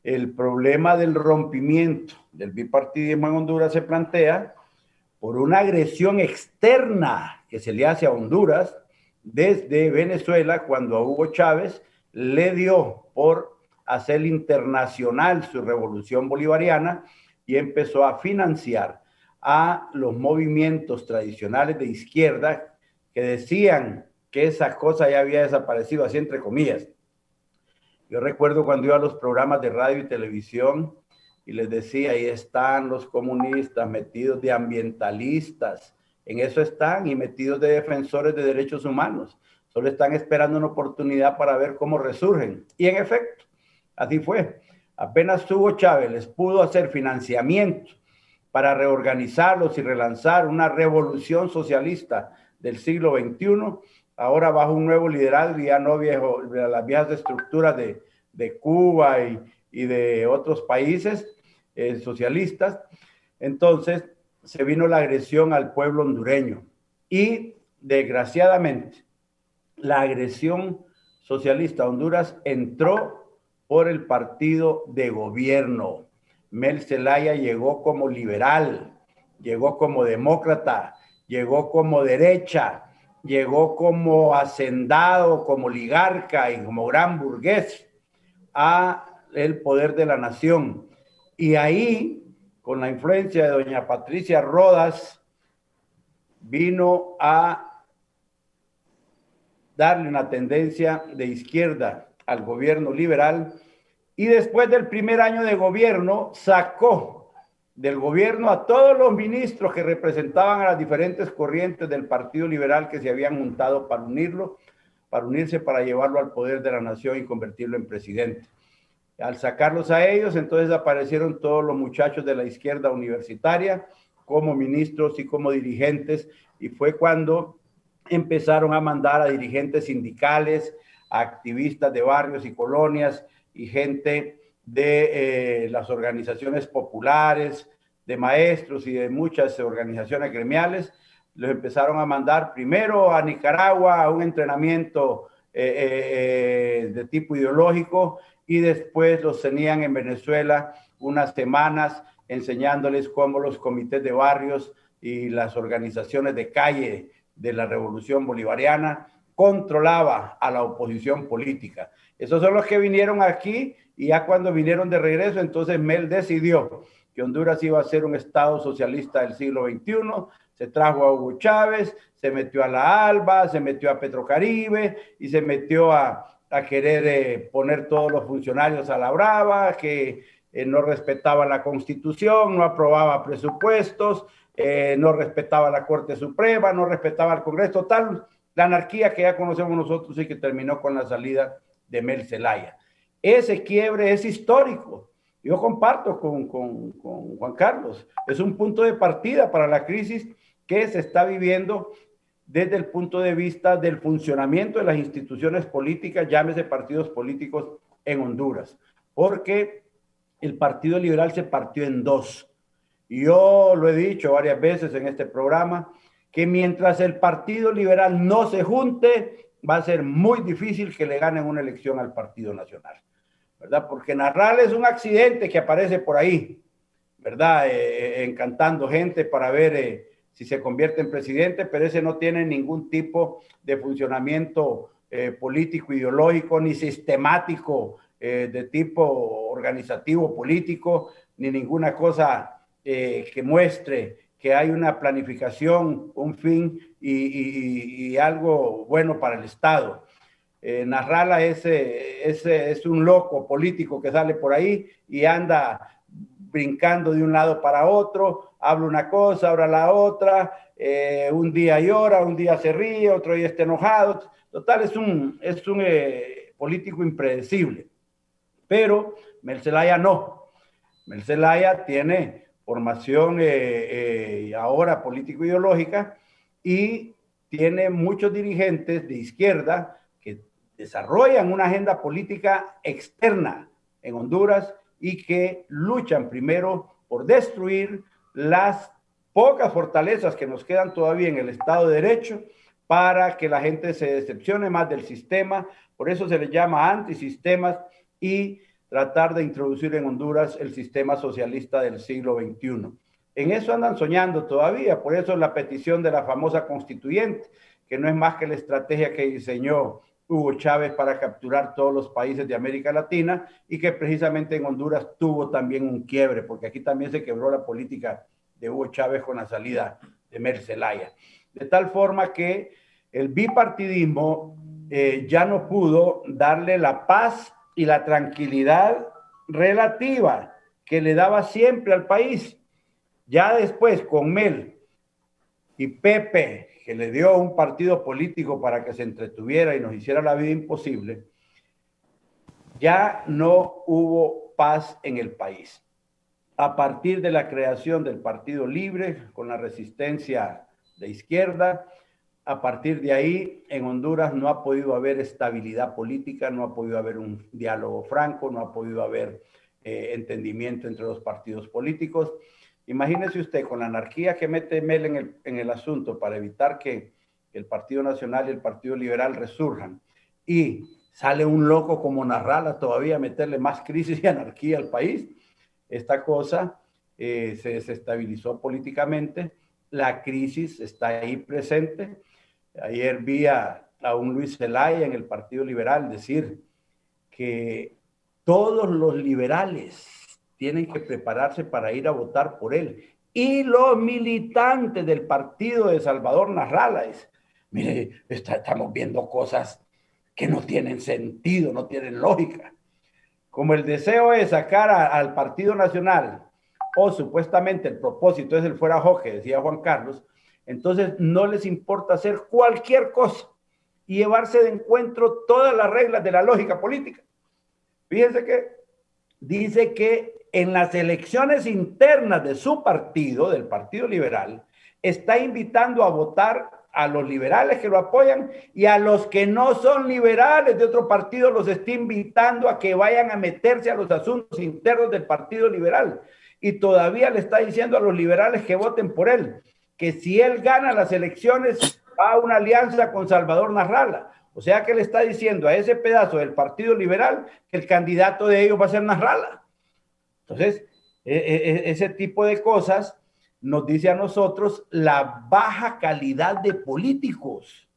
el problema del rompimiento del bipartidismo en Honduras se plantea por una agresión externa que se le hace a Honduras desde Venezuela, cuando a Hugo Chávez le dio por hacer internacional su revolución bolivariana y empezó a financiar a los movimientos tradicionales de izquierda que decían que esa cosa ya había desaparecido, así entre comillas. Yo recuerdo cuando iba a los programas de radio y televisión y les decía, ahí están los comunistas metidos de ambientalistas, en eso están, y metidos de defensores de derechos humanos. Solo están esperando una oportunidad para ver cómo resurgen. Y en efecto, así fue. Apenas Hugo Chávez les pudo hacer financiamiento para reorganizarlos y relanzar una revolución socialista del siglo XXI, ahora bajo un nuevo liderazgo, ya no las viejas estructuras de Cuba y de otros países socialistas. Entonces se vino la agresión al pueblo hondureño y desgraciadamente la agresión socialista a Honduras entró por el partido de gobierno. Mel Zelaya llegó como liberal, llegó como demócrata, llegó como derecha, llegó como hacendado, como oligarca y como gran burgués a el poder de la nación. Y ahí, con la influencia de doña Patricia Rodas, vino a darle una tendencia de izquierda al gobierno liberal, y después del primer año de gobierno sacó del gobierno a todos los ministros que representaban a las diferentes corrientes del Partido Liberal que se habían juntado para unirse para llevarlo al poder de la nación y convertirlo en presidente. Al sacarlos a ellos, entonces aparecieron todos los muchachos de la izquierda universitaria como ministros y como dirigentes, y fue cuando empezaron a mandar a dirigentes sindicales, a activistas de barrios y colonias y gente de las organizaciones populares, de maestros y de muchas organizaciones gremiales. Los empezaron a mandar primero a Nicaragua a un entrenamiento de tipo ideológico, y después los tenían en Venezuela unas semanas enseñándoles cómo los comités de barrios y las organizaciones de calle de la Revolución Bolivariana controlaba a la oposición política. Esos son los que vinieron aquí, y ya cuando vinieron de regreso, entonces Mel decidió que Honduras iba a ser un estado socialista del siglo XXI, se trajo a Hugo Chávez, se metió a la ALBA, se metió a Petrocaribe y se metió a querer poner todos los funcionarios a la brava, que no respetaba la Constitución, no aprobaba presupuestos, no respetaba la Corte Suprema, no respetaba el Congreso, total, la anarquía que ya conocemos nosotros y que terminó con la salida de Mel Zelaya. Ese quiebre es histórico. Yo comparto con Juan Carlos, es un punto de partida para la crisis que se está viviendo desde el punto de vista del funcionamiento de las instituciones políticas, llámese partidos políticos en Honduras, porque el Partido Liberal se partió en dos. Y yo lo he dicho varias veces en este programa, que mientras el Partido Liberal no se junte, va a ser muy difícil que le ganen una elección al Partido Nacional, ¿verdad? Porque Narral es un accidente que aparece por ahí, ¿verdad? Encantando gente para ver si se convierte en presidente, pero ese no tiene ningún tipo de funcionamiento político, ideológico, ni sistemático de tipo organizativo, político, ni ninguna cosa que muestre que hay una planificación, un fin y algo bueno para el Estado. Nasrallah es un loco político que sale por ahí y anda brincando de un lado para otro, habla una cosa, habla la otra, un día llora, un día se ríe, otro día está enojado. Total, es un político impredecible. Pero Mel Zelaya no. Mel Zelaya tiene formación ahora político-ideológica y tiene muchos dirigentes de izquierda que desarrollan una agenda política externa en Honduras y que luchan primero por destruir las pocas fortalezas que nos quedan todavía en el Estado de Derecho para que la gente se decepcione más del sistema. Por eso se les llama antisistemas, y tratar de introducir en Honduras el sistema socialista del siglo XXI. En eso andan soñando todavía, por eso la petición de la famosa constituyente, que no es más que la estrategia que diseñó Hugo Chávez para capturar todos los países de América Latina, y que precisamente en Honduras tuvo también un quiebre, porque aquí también se quebró la política de Hugo Chávez con la salida de Mel Zelaya. De tal forma que el bipartidismo ya no pudo darle la paz y la tranquilidad relativa que le daba siempre al país. Ya después, con Mel y Pepe, que le dio un partido político para que se entretuviera y nos hiciera la vida imposible, ya no hubo paz en el país. A partir de la creación del Partido Libre, con la resistencia de izquierda, a partir de ahí, en Honduras no ha podido haber estabilidad política, no ha podido haber un diálogo franco, no ha podido haber entendimiento entre los partidos políticos. Imagínese usted, con la anarquía que mete Mel en el asunto para evitar que el Partido Nacional y el Partido Liberal resurjan, y sale un loco como Nasrallah todavía a meterle más crisis y anarquía al país, esta cosa se desestabilizó políticamente. La crisis está ahí presente. Ayer vi a un Luis Zelaya en el Partido Liberal decir que todos los liberales tienen que prepararse para ir a votar por él. Y los militantes del partido de Salvador Nasrallah, mire, estamos viendo cosas que no tienen sentido, no tienen lógica. Como el deseo es sacar al Partido Nacional, o supuestamente el propósito es el fuera Joque, decía Juan Carlos, entonces no les importa hacer cualquier cosa y llevarse de encuentro todas las reglas de la lógica política. Fíjense que dice que en las elecciones internas de su partido, del Partido Liberal, está invitando a votar a los liberales que lo apoyan y a los que no son liberales de otro partido los está invitando a que vayan a meterse a los asuntos internos del Partido Liberal. Y todavía le está diciendo a los liberales que voten por él, que si él gana las elecciones va a una alianza con Salvador Narrala. O sea que le está diciendo a ese pedazo del Partido Liberal que el candidato de ellos va a ser Narrala. Entonces, ese tipo de cosas nos dice a nosotros la baja calidad de políticos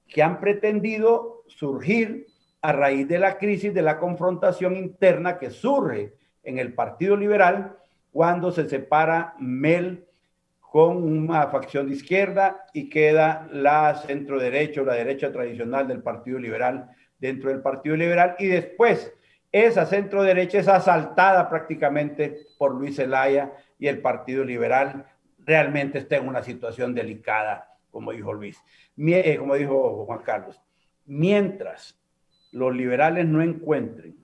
que han pretendido surgir a raíz de la crisis, de la confrontación interna que surge en el Partido Liberal cuando se separa Mel con una facción de izquierda y queda la centro derecha o la derecha tradicional del Partido Liberal dentro del Partido Liberal, y después esa centro derecha es asaltada prácticamente por Luis Zelaya y el Partido Liberal realmente está en una situación delicada, como dijo Luis, como dijo Juan Carlos. Mientras los liberales no encuentren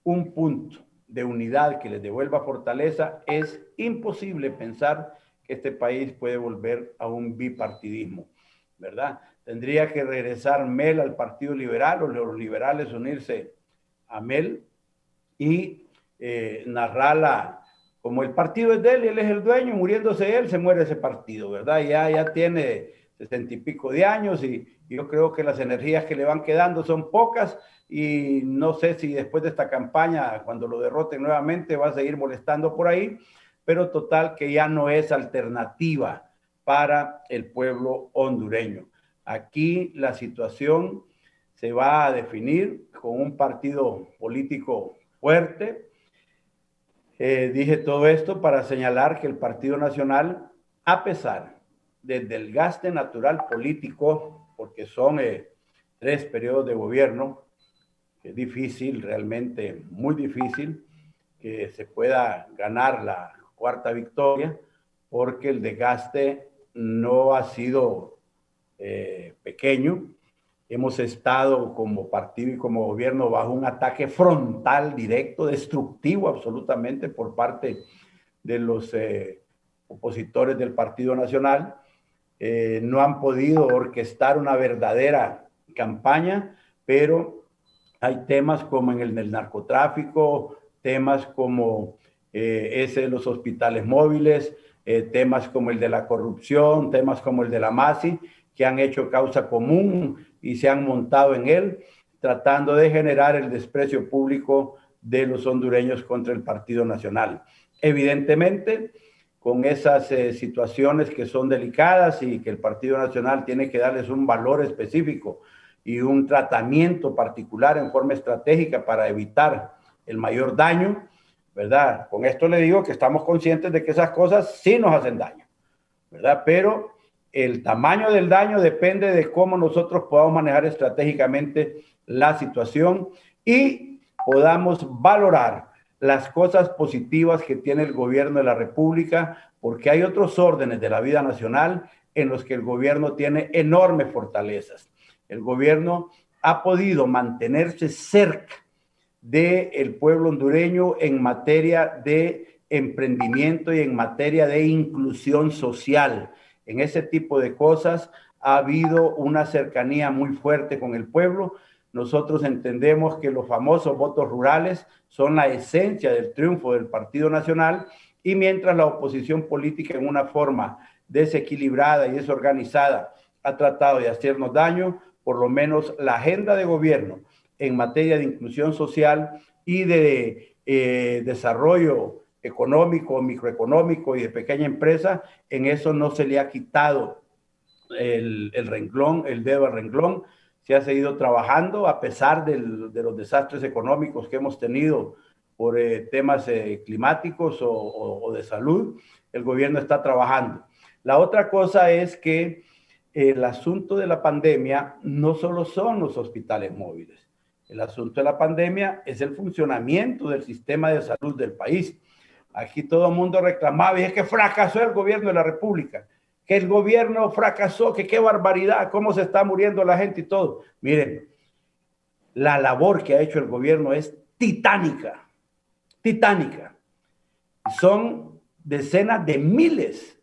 un punto de unidad que les devuelva fortaleza, es imposible pensar que este país puede volver a un bipartidismo, ¿verdad? Tendría que regresar Mel al Partido Liberal o los liberales unirse a Mel y Narrala, como el partido es de él y él es el dueño, muriéndose él, se muere ese partido, ¿verdad? Ya tiene 60 y pico de años y yo creo que las energías que le van quedando son pocas y no sé si después de esta campaña, cuando lo derroten nuevamente, va a seguir molestando por ahí, pero total que ya no es alternativa para el pueblo hondureño. Aquí la situación se va a definir con un partido político fuerte. Dije todo esto para señalar que el Partido Nacional, a pesar del desgaste natural político, porque son 3 periodos de gobierno, que es difícil, realmente muy difícil, que se pueda ganar la 4ª victoria, porque el desgaste no ha sido pequeño. Hemos estado como partido y como gobierno bajo un ataque frontal, directo, destructivo absolutamente por parte de los opositores del Partido Nacional. No han podido orquestar una verdadera campaña, pero hay temas como en el del narcotráfico, temas como ese de los hospitales móviles, temas como el de la corrupción, temas como el de la MASI, que han hecho causa común y se han montado en él, tratando de generar el desprecio público de los hondureños contra el Partido Nacional. Evidentemente, con esas situaciones que son delicadas y que el Partido Nacional tiene que darles un valor específico y un tratamiento particular en forma estratégica para evitar el mayor daño, ¿verdad? Con esto le digo que estamos conscientes de que esas cosas sí nos hacen daño, ¿verdad? Pero el tamaño del daño depende de cómo nosotros podamos manejar estratégicamente la situación y podamos valorar las cosas positivas que tiene el gobierno de la República, porque hay otros órdenes de la vida nacional en los que el gobierno tiene enormes fortalezas. El gobierno ha podido mantenerse cerca del pueblo hondureño en materia de emprendimiento y en materia de inclusión social. En ese tipo de cosas ha habido una cercanía muy fuerte con el pueblo. Nosotros entendemos que los famosos votos rurales son la esencia del triunfo del Partido Nacional, y mientras la oposición política en una forma desequilibrada y desorganizada ha tratado de hacernos daño, por lo menos la agenda de gobierno en materia de inclusión social y de desarrollo económico, microeconómico y de pequeña empresa, en eso no se le ha quitado el renglón, el dedo al renglón. Se ha seguido trabajando a pesar de los desastres económicos que hemos tenido por temas climáticos o de salud. El gobierno está trabajando. La otra cosa es que el asunto de la pandemia no solo son los hospitales móviles. El asunto de la pandemia es el funcionamiento del sistema de salud del país. Aquí todo el mundo reclamaba, y es que fracasó el gobierno de la República, que el gobierno fracasó, que qué barbaridad, cómo se está muriendo la gente y todo. Miren, la labor que ha hecho el gobierno es titánica, titánica. Son decenas de miles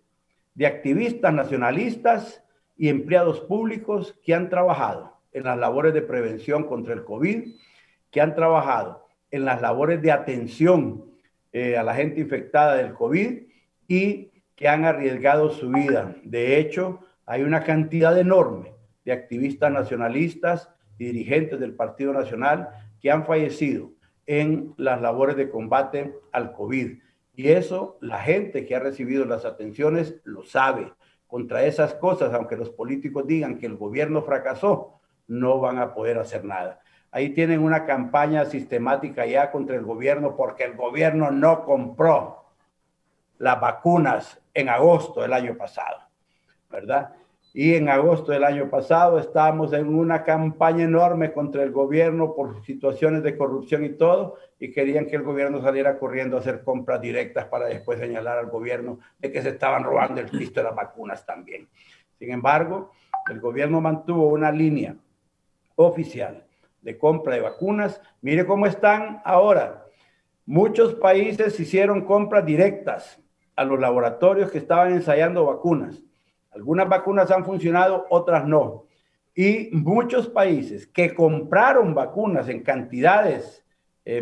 de activistas nacionalistas y empleados públicos que han trabajado en las labores de prevención contra el COVID, que han trabajado en las labores de atención a la gente infectada del COVID y que han arriesgado su vida. De hecho, hay una cantidad enorme de activistas nacionalistas y dirigentes del Partido Nacional que han fallecido en las labores de combate al COVID. Y eso la gente que ha recibido las atenciones lo sabe. Contra esas cosas, aunque los políticos digan que el gobierno fracasó, no van a poder hacer nada. Ahí tienen una campaña sistemática ya contra el gobierno porque el gobierno no compró las vacunas en agosto del año pasado, ¿verdad? Y en agosto del año pasado estábamos en una campaña enorme contra el gobierno por situaciones de corrupción y todo, y querían que el gobierno saliera corriendo a hacer compras directas para después señalar al gobierno de que se estaban robando el pisto de las vacunas también. Sin embargo, el gobierno mantuvo una línea oficial de compra de vacunas. Mire cómo están ahora. Muchos países hicieron compras directas a los laboratorios que estaban ensayando vacunas. Algunas vacunas han funcionado, otras no. Y muchos países que compraron vacunas en cantidades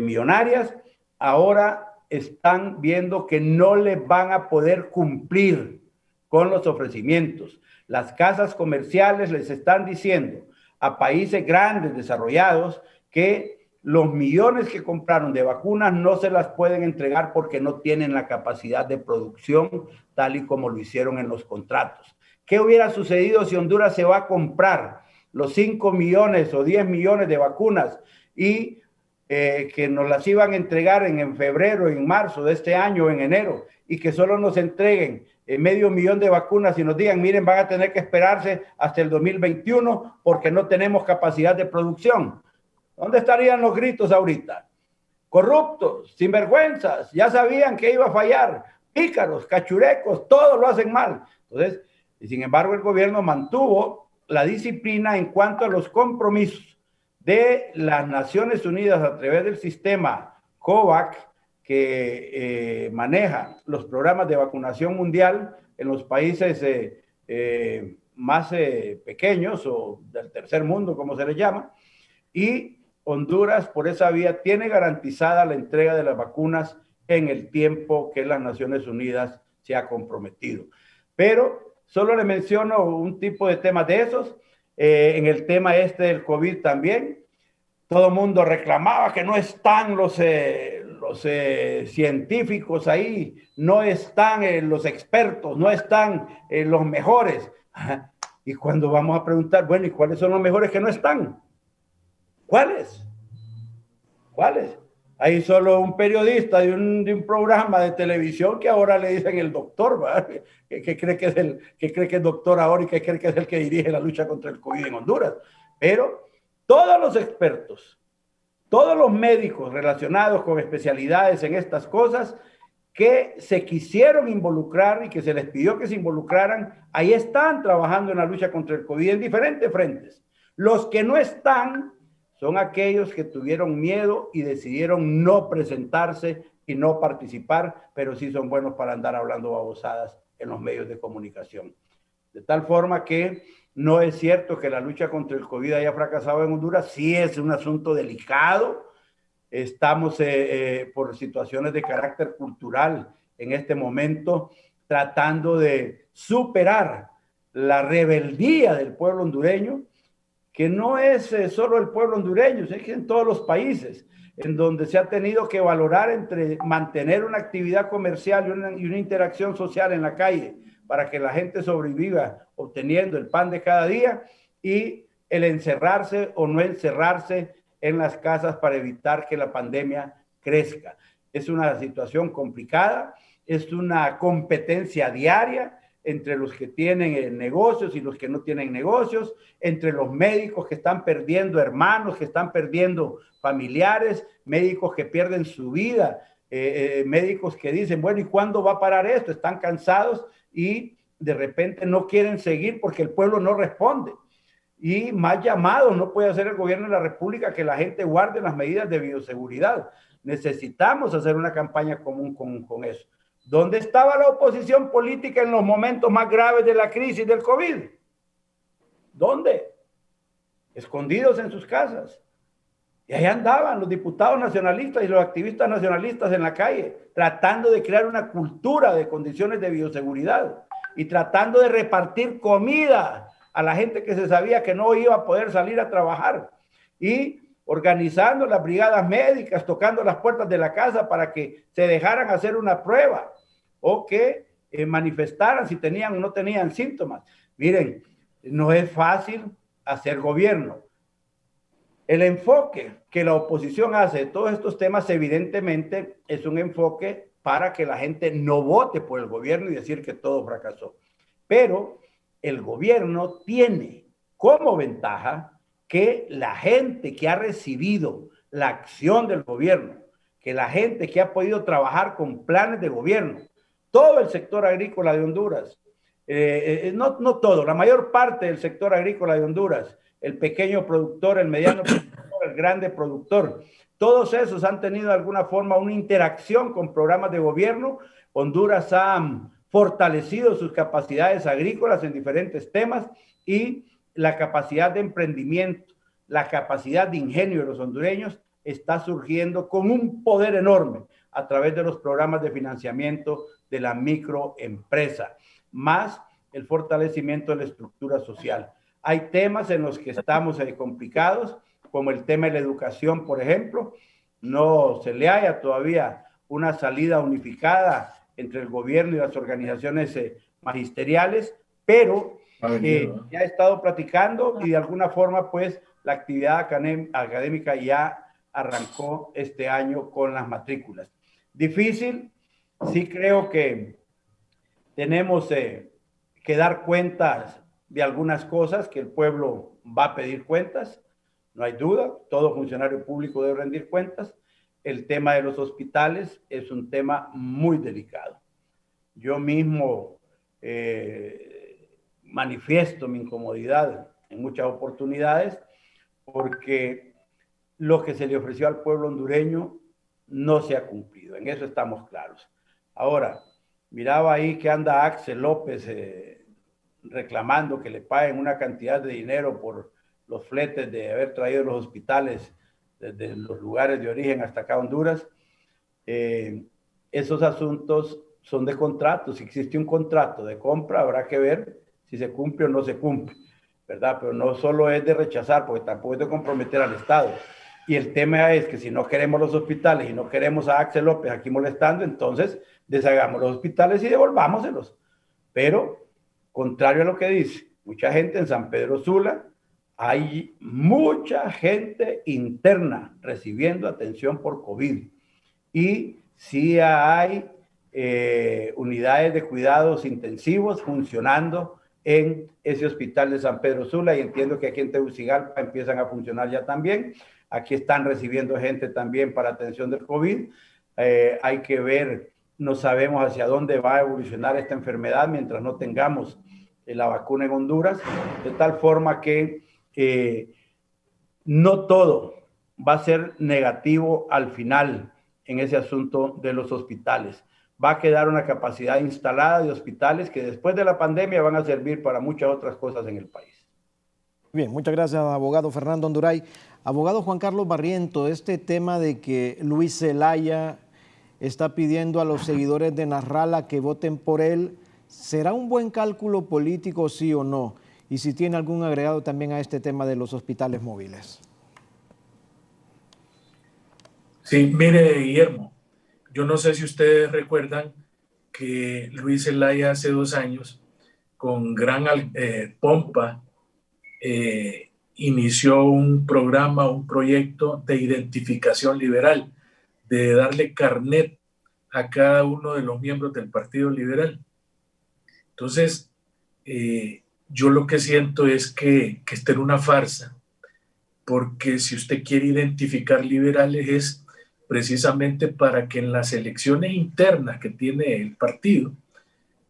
millonarias, ahora están viendo que no les van a poder cumplir con los ofrecimientos. Las casas comerciales les están diciendo a países grandes, desarrollados, que los millones que compraron de vacunas no se las pueden entregar porque no tienen la capacidad de producción tal y como lo hicieron en los contratos. ¿Qué hubiera sucedido si Honduras se va a comprar los 5 millones o 10 millones de vacunas y que nos las iban a entregar en febrero, en marzo de este año, en enero, y que solo nos entreguen medio millón de vacunas y nos digan, miren, van a tener que esperarse hasta el 2021 porque no tenemos capacidad de producción? ¿Dónde estarían los gritos ahorita? Corruptos, sinvergüenzas, ya sabían que iba a fallar, pícaros, cachurecos, todos lo hacen mal. Entonces, y sin embargo, el gobierno mantuvo la disciplina en cuanto a los compromisos de las Naciones Unidas a través del sistema COVAX, que maneja los programas de vacunación mundial en los países más pequeños o del tercer mundo, como se les llama, y Honduras por esa vía tiene garantizada la entrega de las vacunas en el tiempo que las Naciones Unidas se ha comprometido. Pero solo le menciono un tipo de temas de esos. En el tema del COVID también, todo el mundo reclamaba que no están los científicos ahí, no están los expertos, no están los mejores. Y cuando vamos a preguntar, bueno, ¿y cuáles son los mejores que no están? ¿Cuáles? ¿Cuáles? Hay solo un periodista de un programa de televisión que ahora le dicen el doctor, ¿verdad? Que cree que es doctor ahora y que cree que es el que dirige la lucha contra el COVID en Honduras. Pero todos los expertos, todos los médicos relacionados con especialidades en estas cosas que se quisieron involucrar y que se les pidió que se involucraran, ahí están trabajando en la lucha contra el COVID en diferentes frentes. Los que no están son aquellos que tuvieron miedo y decidieron no presentarse y no participar, pero sí son buenos para andar hablando babosadas en los medios de comunicación. De tal forma que no es cierto que la lucha contra el COVID haya fracasado en Honduras. Sí es un asunto delicado. Estamos por situaciones de carácter cultural en este momento tratando de superar la rebeldía del pueblo hondureño, que no es solo el pueblo hondureño, es que en todos los países, en donde se ha tenido que valorar entre mantener una actividad comercial y una interacción social en la calle para que la gente sobreviva obteniendo el pan de cada día, y el encerrarse o no encerrarse en las casas para evitar que la pandemia crezca. Es una situación complicada, es una competencia diaria entre los que tienen negocios y los que no tienen negocios, entre los médicos que están perdiendo hermanos, que están perdiendo familiares, médicos que pierden su vida, médicos que dicen, bueno, ¿y cuándo va a parar esto? Están cansados y de repente no quieren seguir porque el pueblo no responde. Y más llamados no puede hacer el gobierno de la República que la gente guarde las medidas de bioseguridad. Necesitamos hacer una campaña común con eso. ¿Dónde estaba la oposición política en los momentos más graves de la crisis del COVID? ¿Dónde? Escondidos en sus casas. Y ahí andaban los diputados nacionalistas y los activistas nacionalistas en la calle, tratando de crear una cultura de condiciones de bioseguridad y tratando de repartir comida a la gente que se sabía que no iba a poder salir a trabajar, y organizando las brigadas médicas, tocando las puertas de la casa para que se dejaran hacer una prueba o que manifestaran si tenían o no tenían síntomas. Miren, no es fácil hacer gobierno. El enfoque que la oposición hace de todos estos temas evidentemente es un enfoque para que la gente no vote por el gobierno y decir que todo fracasó. Pero el gobierno tiene como ventaja que la gente que ha recibido la acción del gobierno, que la gente que ha podido trabajar con planes de gobierno, todo el sector agrícola de Honduras, no todo, la mayor parte del sector agrícola de Honduras, el pequeño productor, el mediano productor, el grande productor, todos esos han tenido de alguna forma una interacción con programas de gobierno. Honduras ha fortalecido sus capacidades agrícolas en diferentes temas y la capacidad de emprendimiento, la capacidad de ingenio de los hondureños está surgiendo con un poder enorme a través de los programas de financiamiento de la microempresa, más el fortalecimiento de la estructura social. Hay temas en los que estamos complicados, como el tema de la educación, por ejemplo. No se le haya todavía una salida unificada entre el gobierno y las organizaciones magisteriales, pero ya he estado platicando y de alguna forma pues la actividad académica ya arrancó este año con las matrículas. Difícil, sí creo que tenemos que dar cuentas de algunas cosas, que el pueblo va a pedir cuentas, no hay duda, todo funcionario público debe rendir cuentas. El tema de los hospitales es un tema muy delicado. Yo mismo manifiesto mi incomodidad en muchas oportunidades porque lo que se le ofreció al pueblo hondureño no se ha cumplido, en eso estamos claros. Ahora, miraba ahí que anda Axel López reclamando que le paguen una cantidad de dinero por los fletes de haber traído los hospitales desde los lugares de origen hasta acá a Honduras. Esos asuntos son de contratos. Si existe un contrato de compra, habrá que ver si se cumple o no se cumple, ¿verdad? Pero no solo es de rechazar, porque tampoco es de comprometer al Estado. Y el tema es que si no queremos los hospitales y no queremos a Axel López aquí molestando, entonces deshagamos los hospitales y devolvámoselos. Pero, contrario a lo que dice mucha gente en San Pedro Sula, hay mucha gente interna recibiendo atención por COVID. Y sí hay unidades de cuidados intensivos funcionando en ese hospital de San Pedro Sula, y entiendo que aquí en Tegucigalpa empiezan a funcionar ya también. Aquí están recibiendo gente también para atención del COVID. Hay que ver, no sabemos hacia dónde va a evolucionar esta enfermedad mientras no tengamos la vacuna en Honduras, de tal forma que no todo va a ser negativo al final en ese asunto de los hospitales. Va a quedar una capacidad instalada de hospitales que después de la pandemia van a servir para muchas otras cosas en el país. Bien, muchas gracias, abogado Fernando Honduray. Abogado Juan Carlos Barriento, este tema de que Luis Zelaya está pidiendo a los seguidores de Nasrallah que voten por él, ¿será un buen cálculo político, sí o no? Y si tiene algún agregado también a este tema de los hospitales móviles. Sí, mire, Guillermo, yo no sé si ustedes recuerdan que Luis Zelaya hace 2 años, con gran pompa, inició un programa, un proyecto de identificación liberal, de darle carnet a cada uno de los miembros del Partido Liberal. Entonces, yo lo que siento es que está en una farsa, porque si usted quiere identificar liberales es precisamente para que en las elecciones internas que tiene el partido,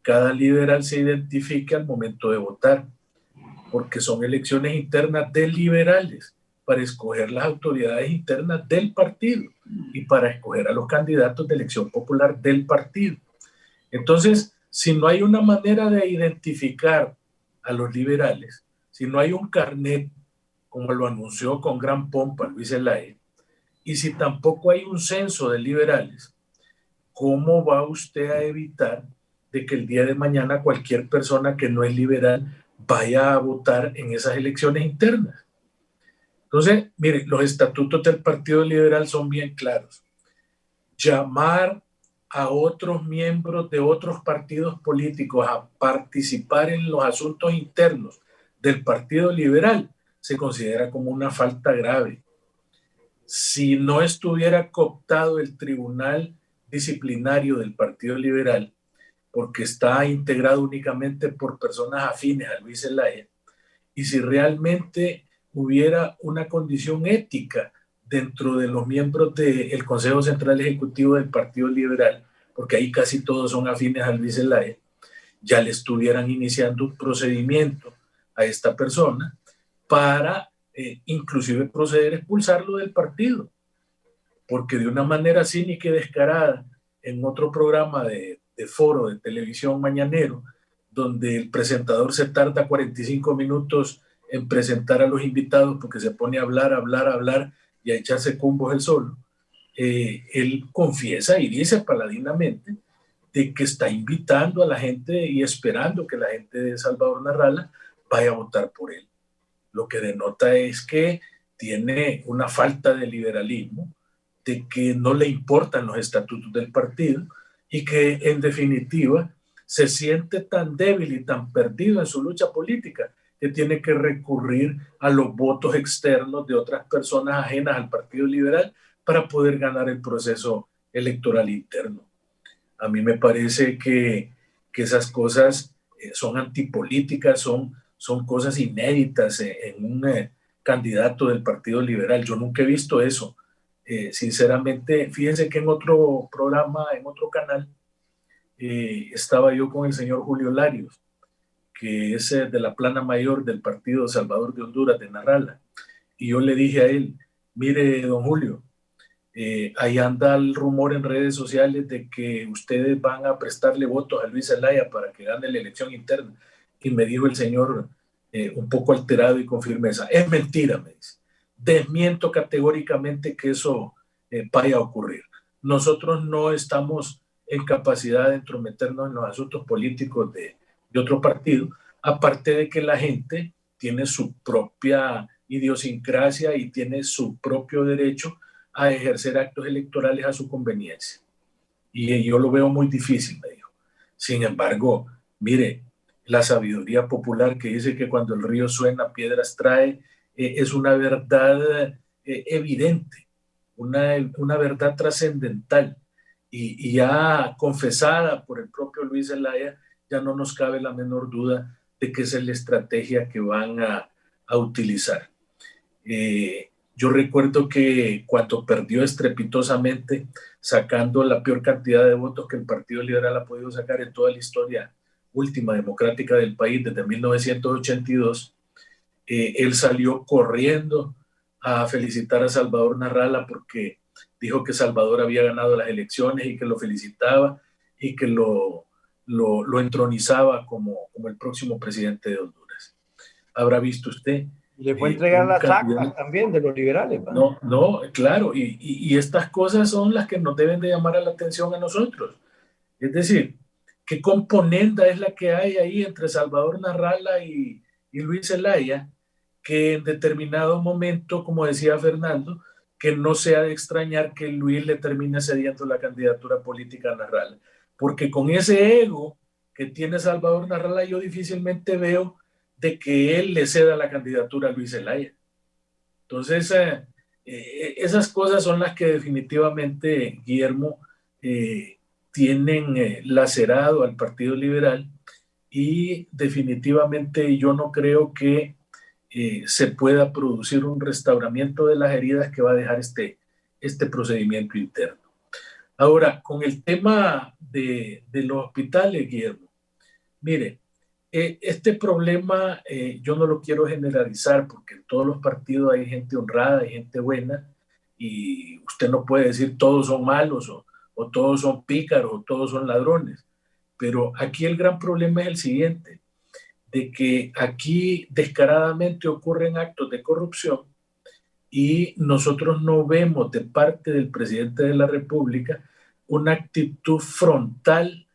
cada liberal se identifique al momento de votar, porque son elecciones internas de liberales para escoger las autoridades internas del partido y para escoger a los candidatos de elección popular del partido. Entonces, si no hay una manera de identificar a los liberales, si no hay un carnet, como lo anunció con gran pompa Luis Zelaya, y si tampoco hay un censo de liberales, ¿cómo va usted a evitar de que el día de mañana cualquier persona que no es liberal vaya a votar en esas elecciones internas? Entonces, mire, los estatutos del Partido Liberal son bien claros. Llamar a otros miembros de otros partidos políticos a participar en los asuntos internos del Partido Liberal se considera como una falta grave. Si no estuviera cooptado el Tribunal Disciplinario del Partido Liberal, porque está integrado únicamente por personas afines a Luis Zelaya, y si realmente hubiera una condición ética dentro de los miembros del Consejo Central Ejecutivo del Partido Liberal, porque ahí casi todos son afines a Luis Zelaya, ya le estuvieran iniciando un procedimiento a esta persona para inclusive proceder a expulsarlo del partido, porque de una manera cínica y descarada, en otro programa de foro de televisión mañanero, donde el presentador se tarda 45 minutos en presentar a los invitados porque se pone a hablar y a echarse cumbos él solo, él confiesa y dice paladinamente de que está invitando a la gente y esperando que la gente de Salvador Narrala vaya a votar por él. Lo que denota es que tiene una falta de liberalismo, de que no le importan los estatutos del partido y que en definitiva se siente tan débil y tan perdido en su lucha política que tiene que recurrir a los votos externos de otras personas ajenas al Partido Liberal para poder ganar el proceso electoral interno. A mí me parece que esas cosas son antipolíticas, son cosas inéditas en un candidato del Partido Liberal. Yo nunca he visto eso. Sinceramente, fíjense que en otro programa, en otro canal, estaba yo con el señor Julio Larios, que es de la plana mayor del Partido Salvador de Honduras, de Narrala. Y yo le dije a él, mire, don Julio, ahí anda el rumor en redes sociales de que ustedes van a prestarle votos a Luis Zelaya para que gane la elección interna. Y me dijo el señor, un poco alterado y con firmeza, es mentira, me dice. Desmiento categóricamente que eso vaya a ocurrir. Nosotros no estamos en capacidad de entrometernos en los asuntos políticos de otro partido, aparte de que la gente tiene su propia idiosincrasia y tiene su propio derecho a ejercer actos electorales a su conveniencia. Y yo lo veo muy difícil, me dijo. Sin embargo, mire, la sabiduría popular que dice que cuando el río suena, piedras trae, es una verdad evidente, una verdad trascendental y ya confesada por el propio Luis Zelaya. Ya no nos cabe la menor duda de que esa es la estrategia que van a utilizar. Yo recuerdo que cuando perdió estrepitosamente, sacando la peor cantidad de votos que el Partido Liberal ha podido sacar en toda la historia última democrática del país desde 1982, él salió corriendo a felicitar a Salvador Narrala porque dijo que Salvador había ganado las elecciones y que lo felicitaba y que lo entronizaba como el próximo presidente de Honduras. ¿Habrá visto usted? Le fue a entregar las actas también de los liberales. ¿No? No, claro, y estas cosas son las que nos deben de llamar la atención a nosotros. Es decir, ¿qué componenda es la que hay ahí entre Salvador Narrala y Luis Zelaya? Que en determinado momento, como decía Fernando, que no sea de extrañar que Luis le termine cediendo la candidatura política a Narrala. Porque con ese ego que tiene Salvador Narrala, yo difícilmente veo de que él le ceda la candidatura a Luis Zelaya. Entonces, esas cosas son las que definitivamente, Guillermo, tienen lacerado al Partido Liberal y definitivamente yo no creo que se pueda producir un restauramiento de las heridas que va a dejar este procedimiento interno. Ahora, con el tema de los hospitales, Guillermo, mire, este problema yo no lo quiero generalizar porque en todos los partidos hay gente honrada, hay gente buena y usted no puede decir todos son malos o todos son pícaros o todos son ladrones. Pero aquí el gran problema es el siguiente. de que aquí descaradamente ocurren actos de corrupción y nosotros no vemos de parte del presidente de la República una actitud frontal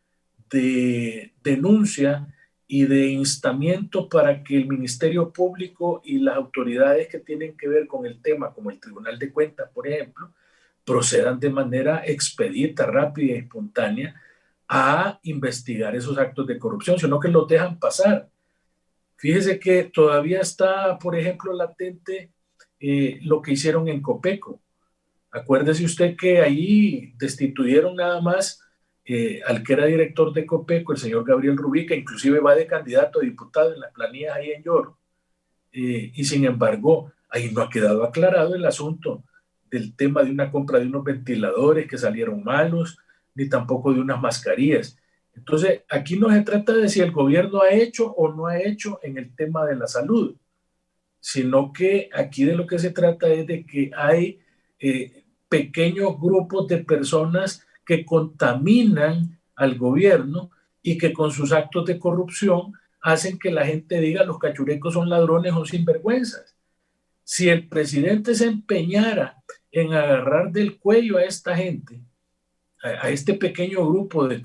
de denuncia y de instamiento para que el Ministerio Público y las autoridades que tienen que ver con el tema, como el Tribunal de Cuentas, por ejemplo, procedan de manera expedita, rápida y espontánea a investigar esos actos de corrupción, sino que los dejan pasar. Fíjese que todavía está, por ejemplo, latente lo que hicieron en Copeco. Acuérdese usted que ahí destituyeron nada más al que era director de Copeco, el señor Gabriel Rubí, que inclusive va de candidato a diputado en las planillas ahí en Lloro. Y sin embargo, ahí no ha quedado aclarado el asunto del tema de una compra de unos ventiladores que salieron malos, ni tampoco de unas mascarillas. Entonces, aquí no se trata de si el gobierno ha hecho o no ha hecho en el tema de la salud, sino que aquí de lo que se trata es de que hay pequeños grupos de personas que contaminan al gobierno y que con sus actos de corrupción hacen que la gente diga los cachurecos son ladrones o sinvergüenzas. Si el presidente se empeñara en agarrar del cuello a esta gente, a este pequeño grupo de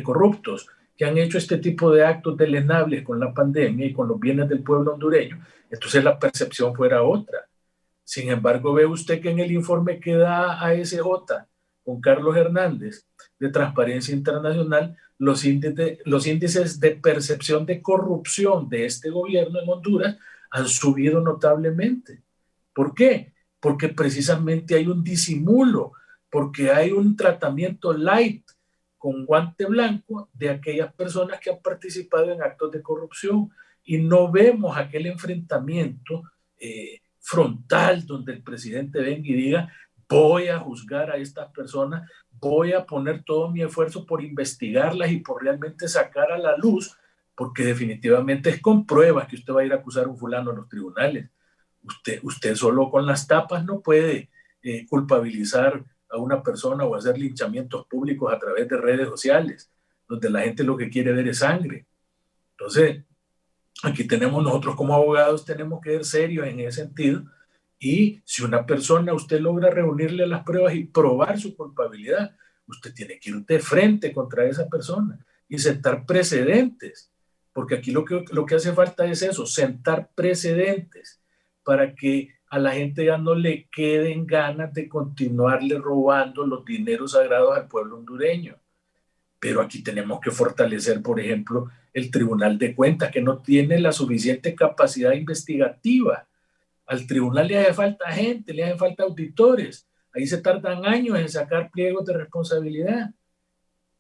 corruptos que han hecho este tipo de actos deleznables con la pandemia y con los bienes del pueblo hondureño, entonces la percepción fuera otra. Sin embargo, ve usted que en el informe que da ASJ con Carlos Hernández de Transparencia Internacional, los índices de percepción de corrupción de este gobierno en Honduras han subido notablemente. ¿Por qué? Porque precisamente hay un disimulo, porque hay un tratamiento light con guante blanco de aquellas personas que han participado en actos de corrupción y no vemos aquel enfrentamiento frontal donde el presidente venga y diga voy a juzgar a estas personas, voy a poner todo mi esfuerzo por investigarlas y por realmente sacar a la luz, porque definitivamente es con pruebas que usted va a ir a acusar a un fulano en los tribunales. Usted solo con las tapas no puede culpabilizar a una persona o hacer linchamientos públicos a través de redes sociales, donde la gente lo que quiere ver es sangre. Entonces, aquí tenemos nosotros como abogados, tenemos que ser serios en ese sentido, y si una persona usted logra reunirle las pruebas y probar su culpabilidad, usted tiene que ir de frente contra esa persona y sentar precedentes, porque aquí lo que hace falta es eso, sentar precedentes para que a la gente ya no le queden ganas de continuarle robando los dineros sagrados al pueblo hondureño. Pero aquí tenemos que fortalecer, por ejemplo, el Tribunal de Cuentas, que no tiene la suficiente capacidad investigativa. Al tribunal le hace falta gente, le hace falta auditores. Ahí se tardan años en sacar pliegos de responsabilidad.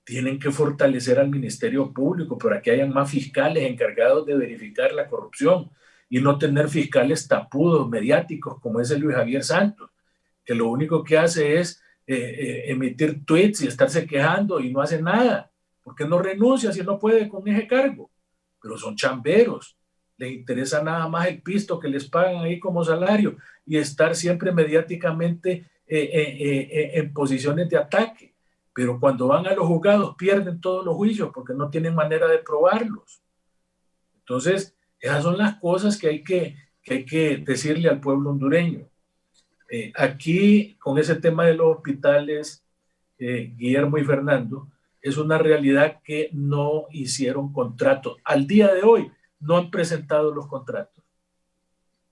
Tienen que fortalecer al Ministerio Público para que hayan más fiscales encargados de verificar la corrupción y no tener fiscales tapudos, mediáticos, como es el Luis Javier Santos, que lo único que hace es emitir tweets y estarse quejando y no hace nada. ¿Por qué no renuncia si no puede con ese cargo? Pero son chamberos. Les interesa nada más el pisto que les pagan ahí como salario y estar siempre mediáticamente en posiciones de ataque. Pero cuando van a los juzgados pierden todos los juicios porque no tienen manera de probarlos. Entonces, esas son las cosas que hay que decirle al pueblo hondureño. Aquí, con ese tema de los hospitales, Guillermo y Fernando, es una realidad que no hicieron contratos. Al día de hoy no han presentado los contratos.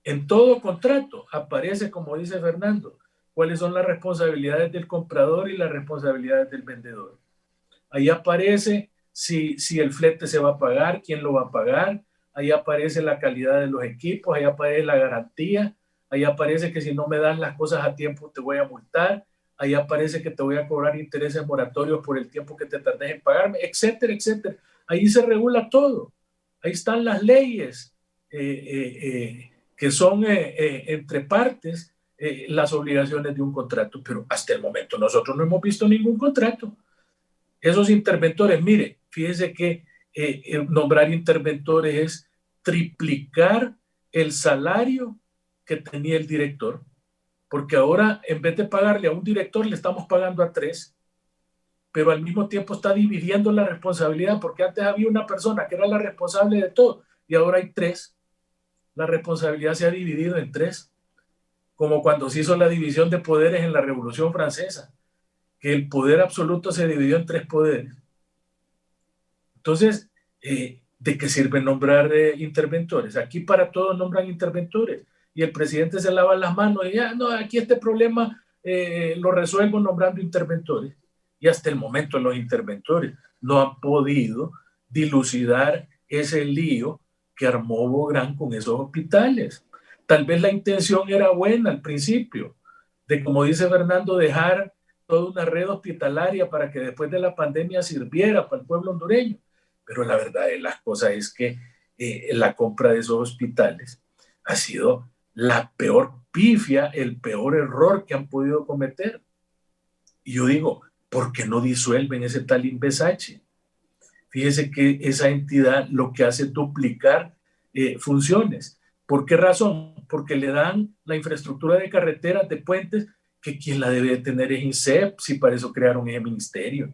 En todo contrato aparece, como dice Fernando, cuáles son las responsabilidades del comprador y las responsabilidades del vendedor. Ahí aparece si el flete se va a pagar, quién lo va a pagar, ahí aparece la calidad de los equipos, ahí aparece la garantía, ahí aparece que si no me dan las cosas a tiempo te voy a multar, ahí aparece que te voy a cobrar intereses moratorios por el tiempo que te tardes en pagarme, etcétera, etcétera. Ahí se regula todo. Ahí están las leyes que son entre partes las obligaciones de un contrato, pero hasta el momento nosotros no hemos visto ningún contrato. Esos interventores, mire, fíjese que nombrar interventores es triplicar el salario que tenía el director, porque ahora en vez de pagarle a un director le estamos pagando a 3, pero al mismo tiempo está dividiendo la responsabilidad, porque antes había una persona que era la responsable de todo y ahora hay 3. La responsabilidad se ha dividido en 3, como cuando se hizo la división de poderes en la Revolución Francesa, que el poder absoluto se dividió en 3 poderes. Entonces, ¿de qué sirve nombrar interventores? Aquí para todos nombran interventores y el presidente se lava las manos y ya, no, aquí este problema lo resuelvo nombrando interventores. Y hasta el momento los interventores no han podido dilucidar ese lío que armó Bográn con esos hospitales. Tal vez la intención era buena al principio, de, como dice Fernando, dejar toda una red hospitalaria para que después de la pandemia sirviera para el pueblo hondureño. Pero la verdad de las cosas es que la compra de esos hospitales ha sido la peor pifia, el peor error que han podido cometer. Y yo digo, ¿por qué no disuelven ese tal Invesache? Fíjese que esa entidad lo que hace es duplicar funciones. ¿Por qué razón? Porque le dan la infraestructura de carreteras, de puentes, que quien la debe de tener es INSEP, si para eso crearon ese ministerio.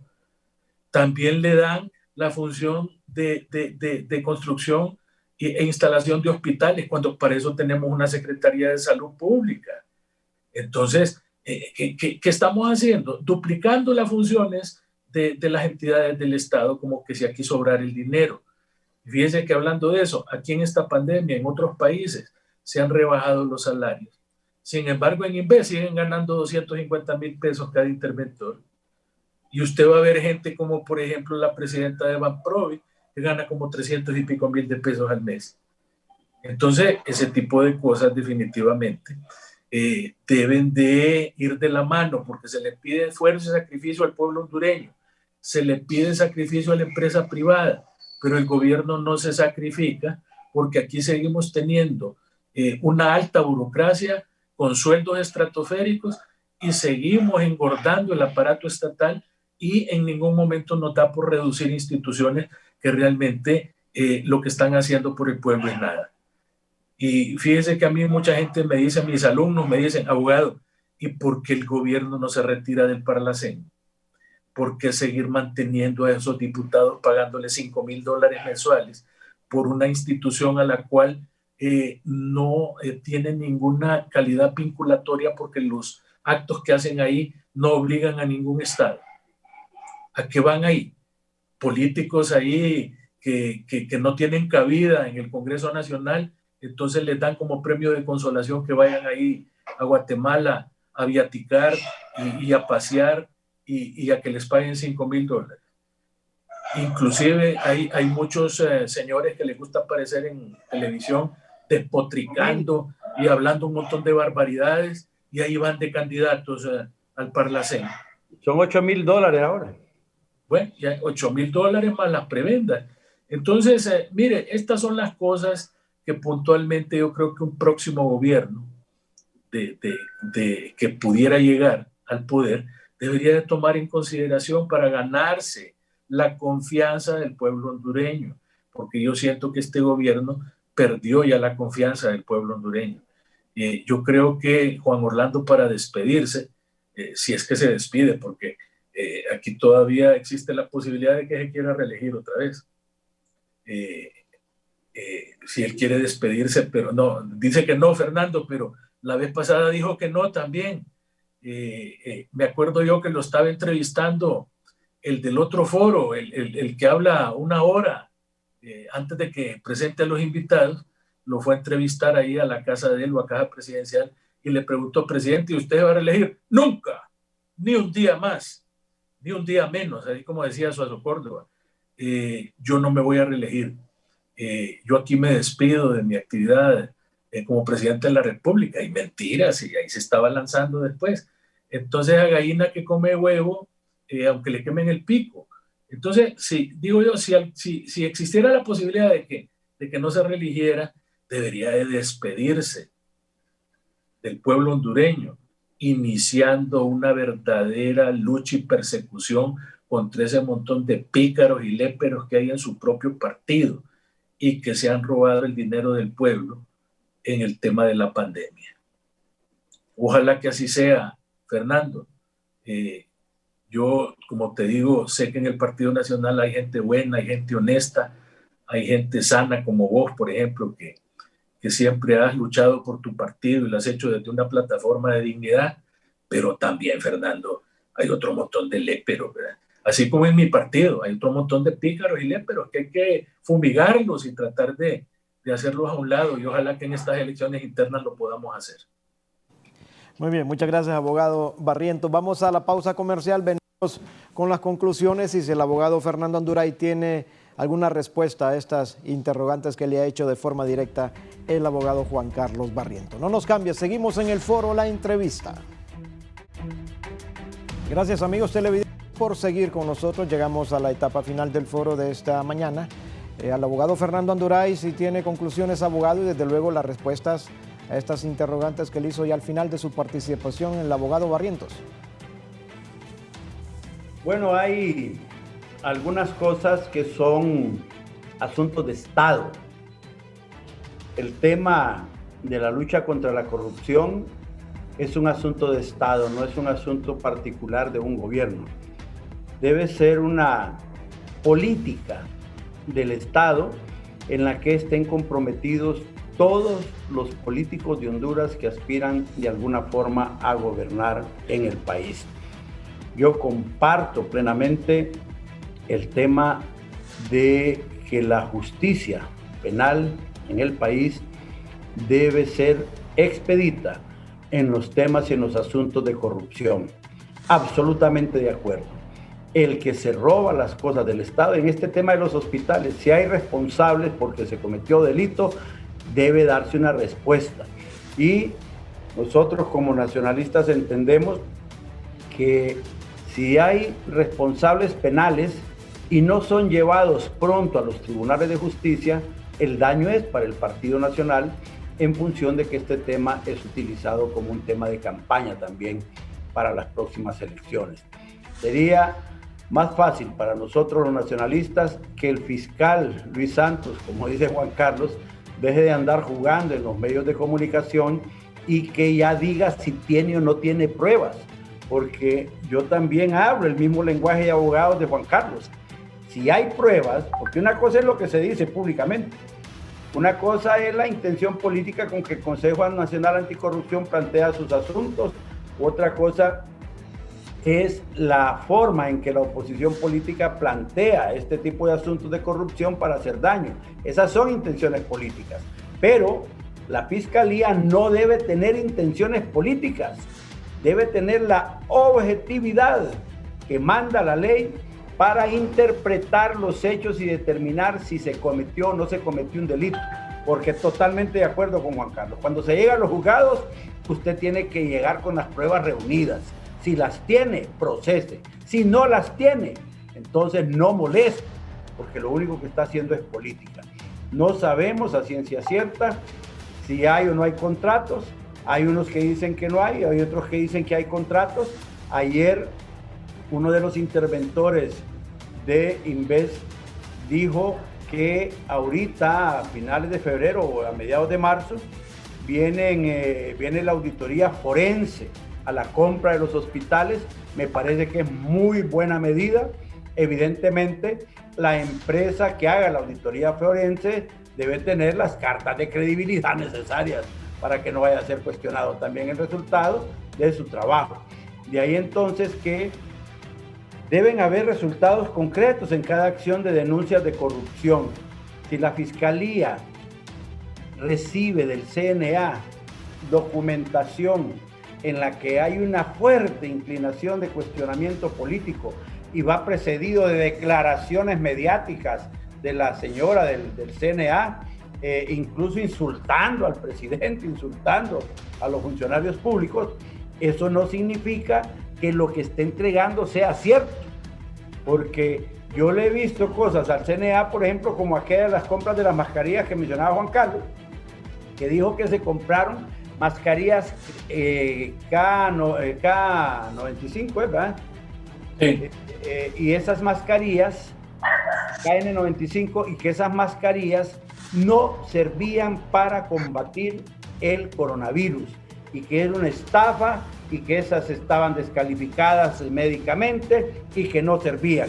También le dan la función de construcción e instalación de hospitales, cuando para eso tenemos una Secretaría de Salud Pública. Entonces, ¿qué estamos haciendo? Duplicando las funciones de las entidades del Estado, como que si aquí sobrara el dinero. Fíjense que hablando de eso, aquí en esta pandemia, en otros países, se han rebajado los salarios. Sin embargo, en INVES siguen ganando 250,000 pesos cada interventor. Y usted va a ver gente como, por ejemplo, la presidenta de Banprovi, que gana como 300 y pico mil de pesos al mes. Entonces, ese tipo de cosas definitivamente deben de ir de la mano, porque se le pide esfuerzo y sacrificio al pueblo hondureño, se le pide sacrificio a la empresa privada, pero el gobierno no se sacrifica, porque aquí seguimos teniendo una alta burocracia con sueldos estratosféricos y seguimos engordando el aparato estatal y en ningún momento nos da por reducir instituciones que realmente lo que están haciendo por el pueblo es nada. Y fíjense que a mí mucha gente me dice, mis alumnos me dicen, abogado, ¿y por qué el gobierno no se retira del Parlacén? ¿Por qué seguir manteniendo a esos diputados pagándoles $5,000 mensuales por una institución a la cual no tiene ninguna calidad vinculatoria, porque los actos que hacen ahí no obligan a ningún Estado? ¿A qué van ahí? Políticos ahí que no tienen cabida en el Congreso Nacional, entonces les dan como premio de consolación que vayan ahí a Guatemala a viaticar y a pasear y a que les paguen $5,000. Inclusive hay muchos señores que les gusta aparecer en televisión despotricando y hablando un montón de barbaridades, y ahí van de candidatos al Parlacén. Son $8,000 ahora. Bueno, ya $8,000 más las prebendas. Entonces, mire, estas son las cosas que puntualmente yo creo que un próximo gobierno que pudiera llegar al poder debería de tomar en consideración para ganarse la confianza del pueblo hondureño, porque yo siento que este gobierno perdió ya la confianza del pueblo hondureño. Yo creo que Juan Orlando, para despedirse, si es que se despide, porque aquí todavía existe la posibilidad de que se quiera reelegir otra vez. Si él quiere despedirse, pero no, dice que no, Fernando, pero la vez pasada dijo que no también. Me acuerdo yo que lo estaba entrevistando el del otro foro, el que habla una hora antes de que presente a los invitados, lo fue a entrevistar ahí a la casa de él o a Caja Presidencial y le preguntó, presidente, ¿y usted va a reelegir? Nunca, ni un día más, ni un día menos, así como decía Suazo Córdoba. Yo no me voy a reelegir. Yo aquí me despido de mi actividad como presidente de la República. Y mentiras, y ahí se estaba lanzando después. Entonces, a gallina que come huevo, aunque le quemen el pico. Entonces, sí, digo yo, si existiera la posibilidad de que no se reeligiera, debería de despedirse del pueblo hondureño, iniciando una verdadera lucha y persecución contra ese montón de pícaros y léperos que hay en su propio partido y que se han robado el dinero del pueblo en el tema de la pandemia. Ojalá que así sea, Fernando. Yo, como te digo, sé que en el Partido Nacional hay gente buena, hay gente honesta, hay gente sana como vos, por ejemplo, que siempre has luchado por tu partido y lo has hecho desde una plataforma de dignidad, pero también, Fernando, hay otro montón de léperos, ¿verdad? Así como en mi partido, hay otro montón de pícaros y léperos que hay que fumigarlos y tratar de hacerlos a un lado, y ojalá que en estas elecciones internas lo podamos hacer. Muy bien, muchas gracias, abogado Barrientos. Vamos a la pausa comercial, venimos con las conclusiones y si el abogado Fernando Anduray tiene alguna respuesta a estas interrogantes que le ha hecho de forma directa el abogado Juan Carlos Barrientos. No nos cambie, seguimos en el foro La Entrevista. Gracias, amigos televidentes, por seguir con nosotros. Llegamos a la etapa final del foro de esta mañana. Al abogado Fernando Anduray, si tiene conclusiones, abogado, y desde luego las respuestas a estas interrogantes que le hizo ya al final de su participación el abogado Barrientos. Bueno, hay algunas cosas que son asuntos de Estado. El tema de la lucha contra la corrupción es un asunto de Estado, no es un asunto particular de un gobierno. Debe ser una política del Estado en la que estén comprometidos todos los políticos de Honduras que aspiran de alguna forma a gobernar en el país. Yo comparto plenamente el tema de que la justicia penal en el país debe ser expedita en los temas y en los asuntos de corrupción. Absolutamente de acuerdo. El que se roba las cosas del Estado, en este tema de los hospitales, si hay responsables porque se cometió delito, debe darse una respuesta. Y nosotros como nacionalistas entendemos que si hay responsables penales y no son llevados pronto a los tribunales de justicia, el daño es para el Partido Nacional en función de que este tema es utilizado como un tema de campaña también para las próximas elecciones. Sería más fácil para nosotros los nacionalistas que el fiscal Luis Santos, como dice Juan Carlos, deje de andar jugando en los medios de comunicación y que ya diga si tiene o no tiene pruebas, porque yo también hablo el mismo lenguaje de abogados de Juan Carlos. Si hay pruebas, porque una cosa es lo que se dice públicamente, una cosa es la intención política con que el Consejo Nacional Anticorrupción plantea sus asuntos, otra cosa es la forma en que la oposición política plantea este tipo de asuntos de corrupción para hacer daño. Esas son intenciones políticas, pero la Fiscalía no debe tener intenciones políticas, debe tener la objetividad que manda la ley para interpretar los hechos y determinar si se cometió o no se cometió un delito, porque totalmente de acuerdo con Juan Carlos. Cuando se llega a los juzgados, usted tiene que llegar con las pruebas reunidas. Si las tiene, procese. Si no las tiene, entonces no moleste, porque lo único que está haciendo es política. No sabemos a ciencia cierta si hay o no hay contratos. Hay unos que dicen que no hay otros que dicen que hay contratos. Ayer uno de los interventores de Inves dijo que ahorita a finales de febrero o a mediados de marzo viene la auditoría forense a la compra de los hospitales. Me parece que es muy buena medida. Evidentemente, la empresa que haga la auditoría forense debe tener las cartas de credibilidad necesarias para que no vaya a ser cuestionado también el resultado de su trabajo. De ahí entonces que deben haber resultados concretos en cada acción de denuncias de corrupción. Si la Fiscalía recibe del CNA documentación en la que hay una fuerte inclinación de cuestionamiento político y va precedido de declaraciones mediáticas de la señora del CNA, incluso insultando al presidente, insultando a los funcionarios públicos, eso no significa que lo que esté entregando sea cierto, porque yo le he visto cosas al CNA, por ejemplo, como aquella de las compras de las mascarillas que mencionaba Juan Carlos, que dijo que se compraron mascarillas K95, ¿verdad? Sí. Y esas mascarillas KN95, y que esas mascarillas no servían para combatir el coronavirus, y que era una estafa, y que esas estaban descalificadas médicamente y que no servían.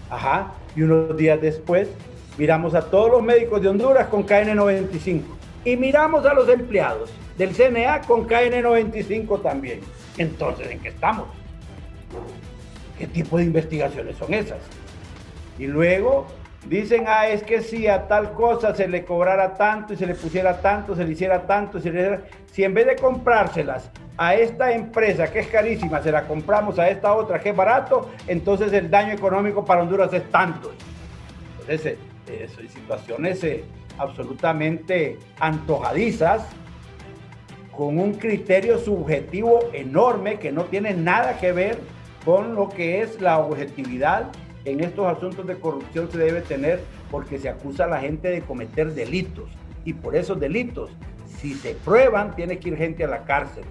Ajá. Y unos días después Miramos a todos los médicos de Honduras con KN95 y miramos a los empleados del CNA con KN95 también. Entonces, ¿en qué estamos? ¿Qué tipo de investigaciones son esas? Y luego dicen, es que si a tal cosa se le cobrara tanto y se le pusiera tanto, se le hiciera tanto, si en vez de comprárselas a esta empresa que es carísima, se la compramos a esta otra que es barato, entonces el daño económico para Honduras es tanto. Entonces, son situaciones absolutamente antojadizas, con un criterio subjetivo enorme que no tiene nada que ver con lo que es la objetividad. En estos asuntos de corrupción se debe tener, porque se acusa a la gente de cometer delitos, y por esos delitos, si se prueban, tiene que ir gente a la cárcel,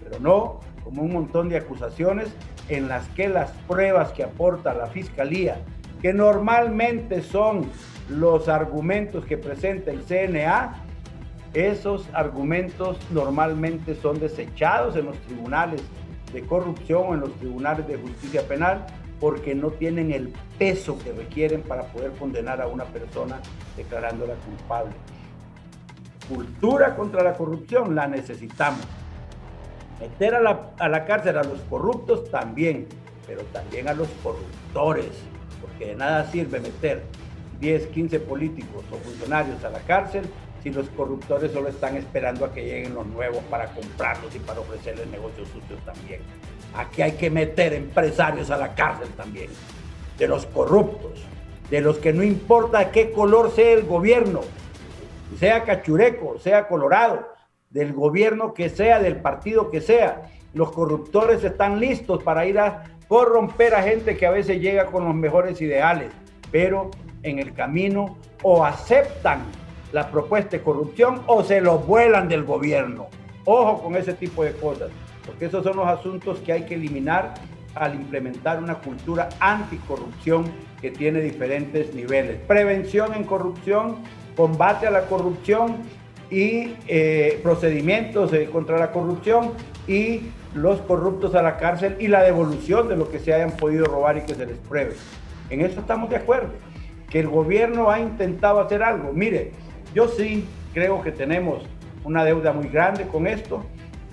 pero no como un montón de acusaciones en las que las pruebas que aporta la Fiscalía, que normalmente son los argumentos que presenta el CNA, esos argumentos normalmente son desechados en los tribunales de corrupción o en los tribunales de justicia penal, porque no tienen el peso que requieren para poder condenar a una persona declarándola culpable. Cultura contra la corrupción la necesitamos. Meter a la cárcel a los corruptos también, pero también a los corruptores, porque de nada sirve meter 10, 15 políticos o funcionarios a la cárcel si los corruptores solo están esperando a que lleguen los nuevos para comprarlos y para ofrecerles negocios sucios también. Aquí hay que meter empresarios a la cárcel también, de los corruptos, de los que no importa qué color sea el gobierno, sea cachureco, sea colorado, del gobierno que sea, del partido que sea. Los corruptores están listos para ir a corromper a gente que a veces llega con los mejores ideales, pero en el camino o aceptan la propuesta de corrupción o se lo vuelan del gobierno. Ojo con ese tipo de cosas, porque esos son los asuntos que hay que eliminar al implementar una cultura anticorrupción que tiene diferentes niveles. Prevención en corrupción, combate a la corrupción y procedimientos contra la corrupción, y los corruptos a la cárcel y la devolución de lo que se hayan podido robar y que se les pruebe. En eso estamos de acuerdo. Que el gobierno ha intentado hacer algo. Mire, yo sí creo que tenemos una deuda muy grande con esto.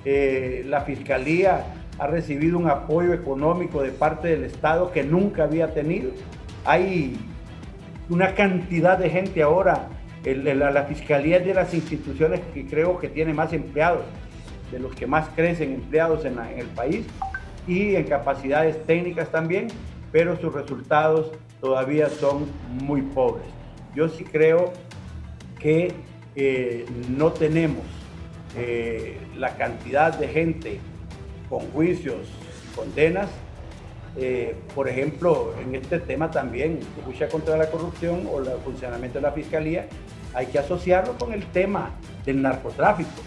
La Fiscalía ha recibido un apoyo económico de parte del Estado que nunca había tenido. Hay una cantidad de gente ahora. La Fiscalía es de las instituciones que creo que tiene más empleados, de los que más crecen empleados en el país, y en capacidades técnicas también, pero sus resultados todavía son muy pobres. Yo sí creo que no tenemos la cantidad de gente con juicios y condenas. Por ejemplo, en este tema también, lucha contra la corrupción o el funcionamiento de la Fiscalía, hay que asociarlo con el tema del narcotráfico.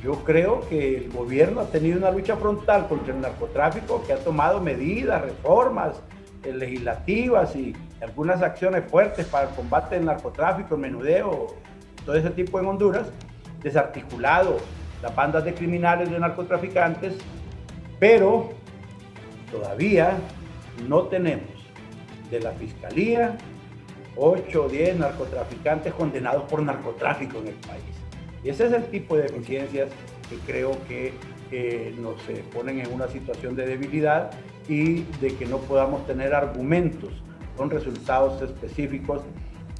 Yo creo que el gobierno ha tenido una lucha frontal contra el narcotráfico, que ha tomado medidas, reformas legislativas y algunas acciones fuertes para el combate del narcotráfico, el menudeo, todo ese tipo en Honduras, desarticulado las bandas de criminales, de narcotraficantes, pero todavía no tenemos de la Fiscalía 8 o 10 narcotraficantes condenados por narcotráfico en el país. Y ese es el tipo de deficiencias que creo que nos ponen en una situación de debilidad y de que no podamos tener argumentos con resultados específicos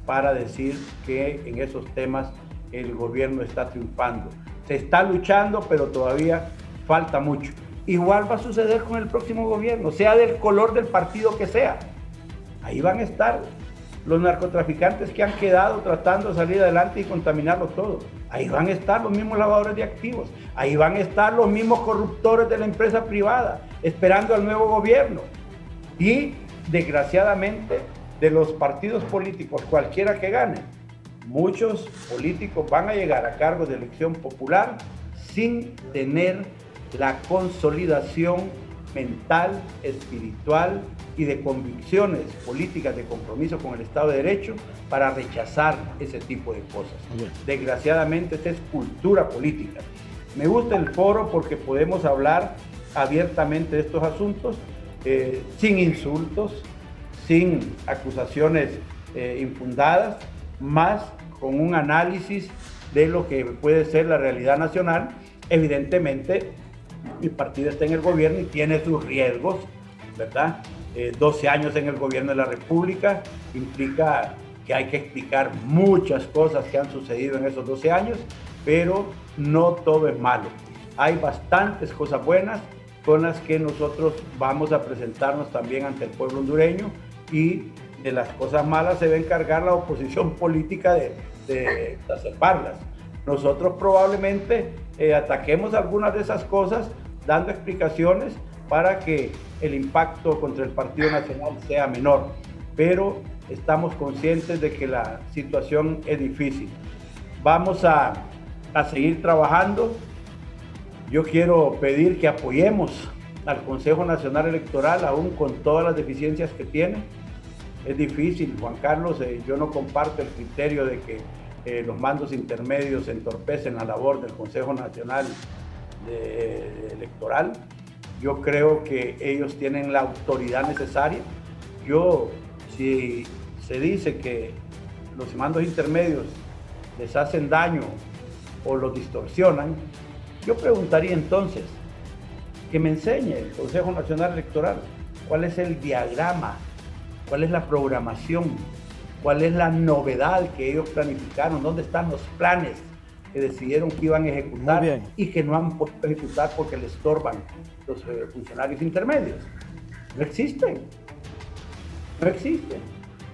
para decir que en esos temas el gobierno está triunfando. Se está luchando, pero todavía falta mucho. Igual va a suceder con el próximo gobierno, sea del color del partido que sea. Ahí van a estar los narcotraficantes que han quedado tratando de salir adelante y contaminarlo todo. Ahí van a estar los mismos lavadores de activos. Ahí van a estar los mismos corruptores de la empresa privada, esperando al nuevo gobierno. Y, desgraciadamente, de los partidos políticos, cualquiera que gane, muchos políticos van a llegar a cargos de elección popular sin tener la consolidación mental, espiritual y de convicciones políticas de compromiso con el Estado de Derecho para rechazar ese tipo de cosas. Desgraciadamente, esta es cultura política. Me gusta el foro porque podemos hablar abiertamente de estos asuntos, sin insultos, sin acusaciones infundadas, más con un análisis de lo que puede ser la realidad nacional. Evidentemente, mi partido está en el gobierno y tiene sus riesgos, ¿verdad? 12 años en el gobierno de la República implica que hay que explicar muchas cosas que han sucedido en esos 12 años, pero no todo es malo. Hay bastantes cosas buenas con las que nosotros vamos a presentarnos también ante el pueblo hondureño, y de las cosas malas se va a encargar la oposición política de exacerbarlas. Nosotros probablemente ataquemos algunas de esas cosas dando explicaciones para que el impacto contra el Partido Nacional sea menor, pero estamos conscientes de que la situación es difícil. Vamos a seguir trabajando. Yo quiero pedir que apoyemos al Consejo Nacional Electoral, aún con todas las deficiencias que tiene. Es difícil, Juan Carlos, yo no comparto el criterio de que los mandos intermedios entorpecen la labor del Consejo Nacional Electoral. Yo creo que ellos tienen la autoridad necesaria. Si se dice que los mandos intermedios les hacen daño o los distorsionan, yo preguntaría entonces que me enseñe el Consejo Nacional Electoral cuál es el diagrama, cuál es la programación, cuál es la novedad que ellos planificaron, dónde están los planes que decidieron que iban a ejecutar y que no han podido ejecutar porque les estorban los funcionarios intermedios. No existen. No existen.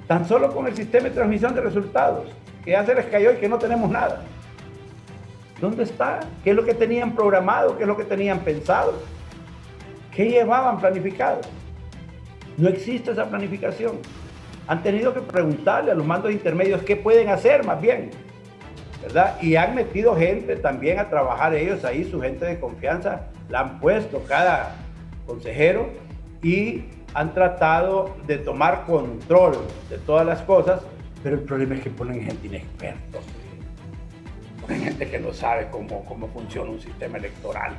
Tan solo con el sistema de transmisión de resultados, que ya se les cayó y que no tenemos nada. ¿Dónde está? ¿Qué es lo que tenían programado? ¿Qué es lo que tenían pensado? ¿Qué llevaban planificado? No existe esa planificación. Han tenido que preguntarle a los mandos intermedios qué pueden hacer más bien, ¿verdad? Y han metido gente también a trabajar ellos ahí, su gente de confianza, la han puesto cada consejero y han tratado de tomar control de todas las cosas, pero el problema es que ponen gente inexperta, ponen gente que no sabe cómo funciona un sistema electoral.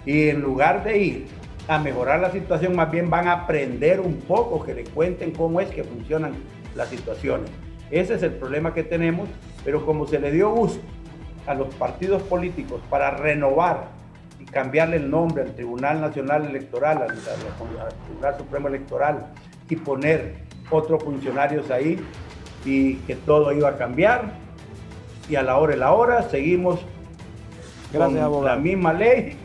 Y en lugar de ir a mejorar la situación, más bien van a aprender un poco, que le cuenten cómo es que funcionan las situaciones. Ese es el problema que tenemos, pero como se le dio gusto a los partidos políticos para renovar y cambiarle el nombre al Tribunal Nacional Electoral, al Tribunal Supremo Electoral, y poner otros funcionarios ahí, y que todo iba a cambiar, y a la hora seguimos con la misma ley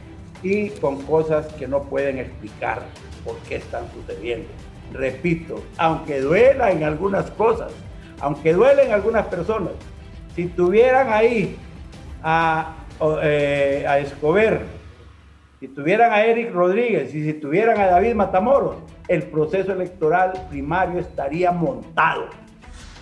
y con cosas que no pueden explicar por qué están sucediendo. Repito, aunque duela en algunas cosas, aunque duelen algunas personas, si tuvieran ahí a Escobar, si tuvieran a Eric Rodríguez y si tuvieran a David Matamoros, el proceso electoral primario estaría montado,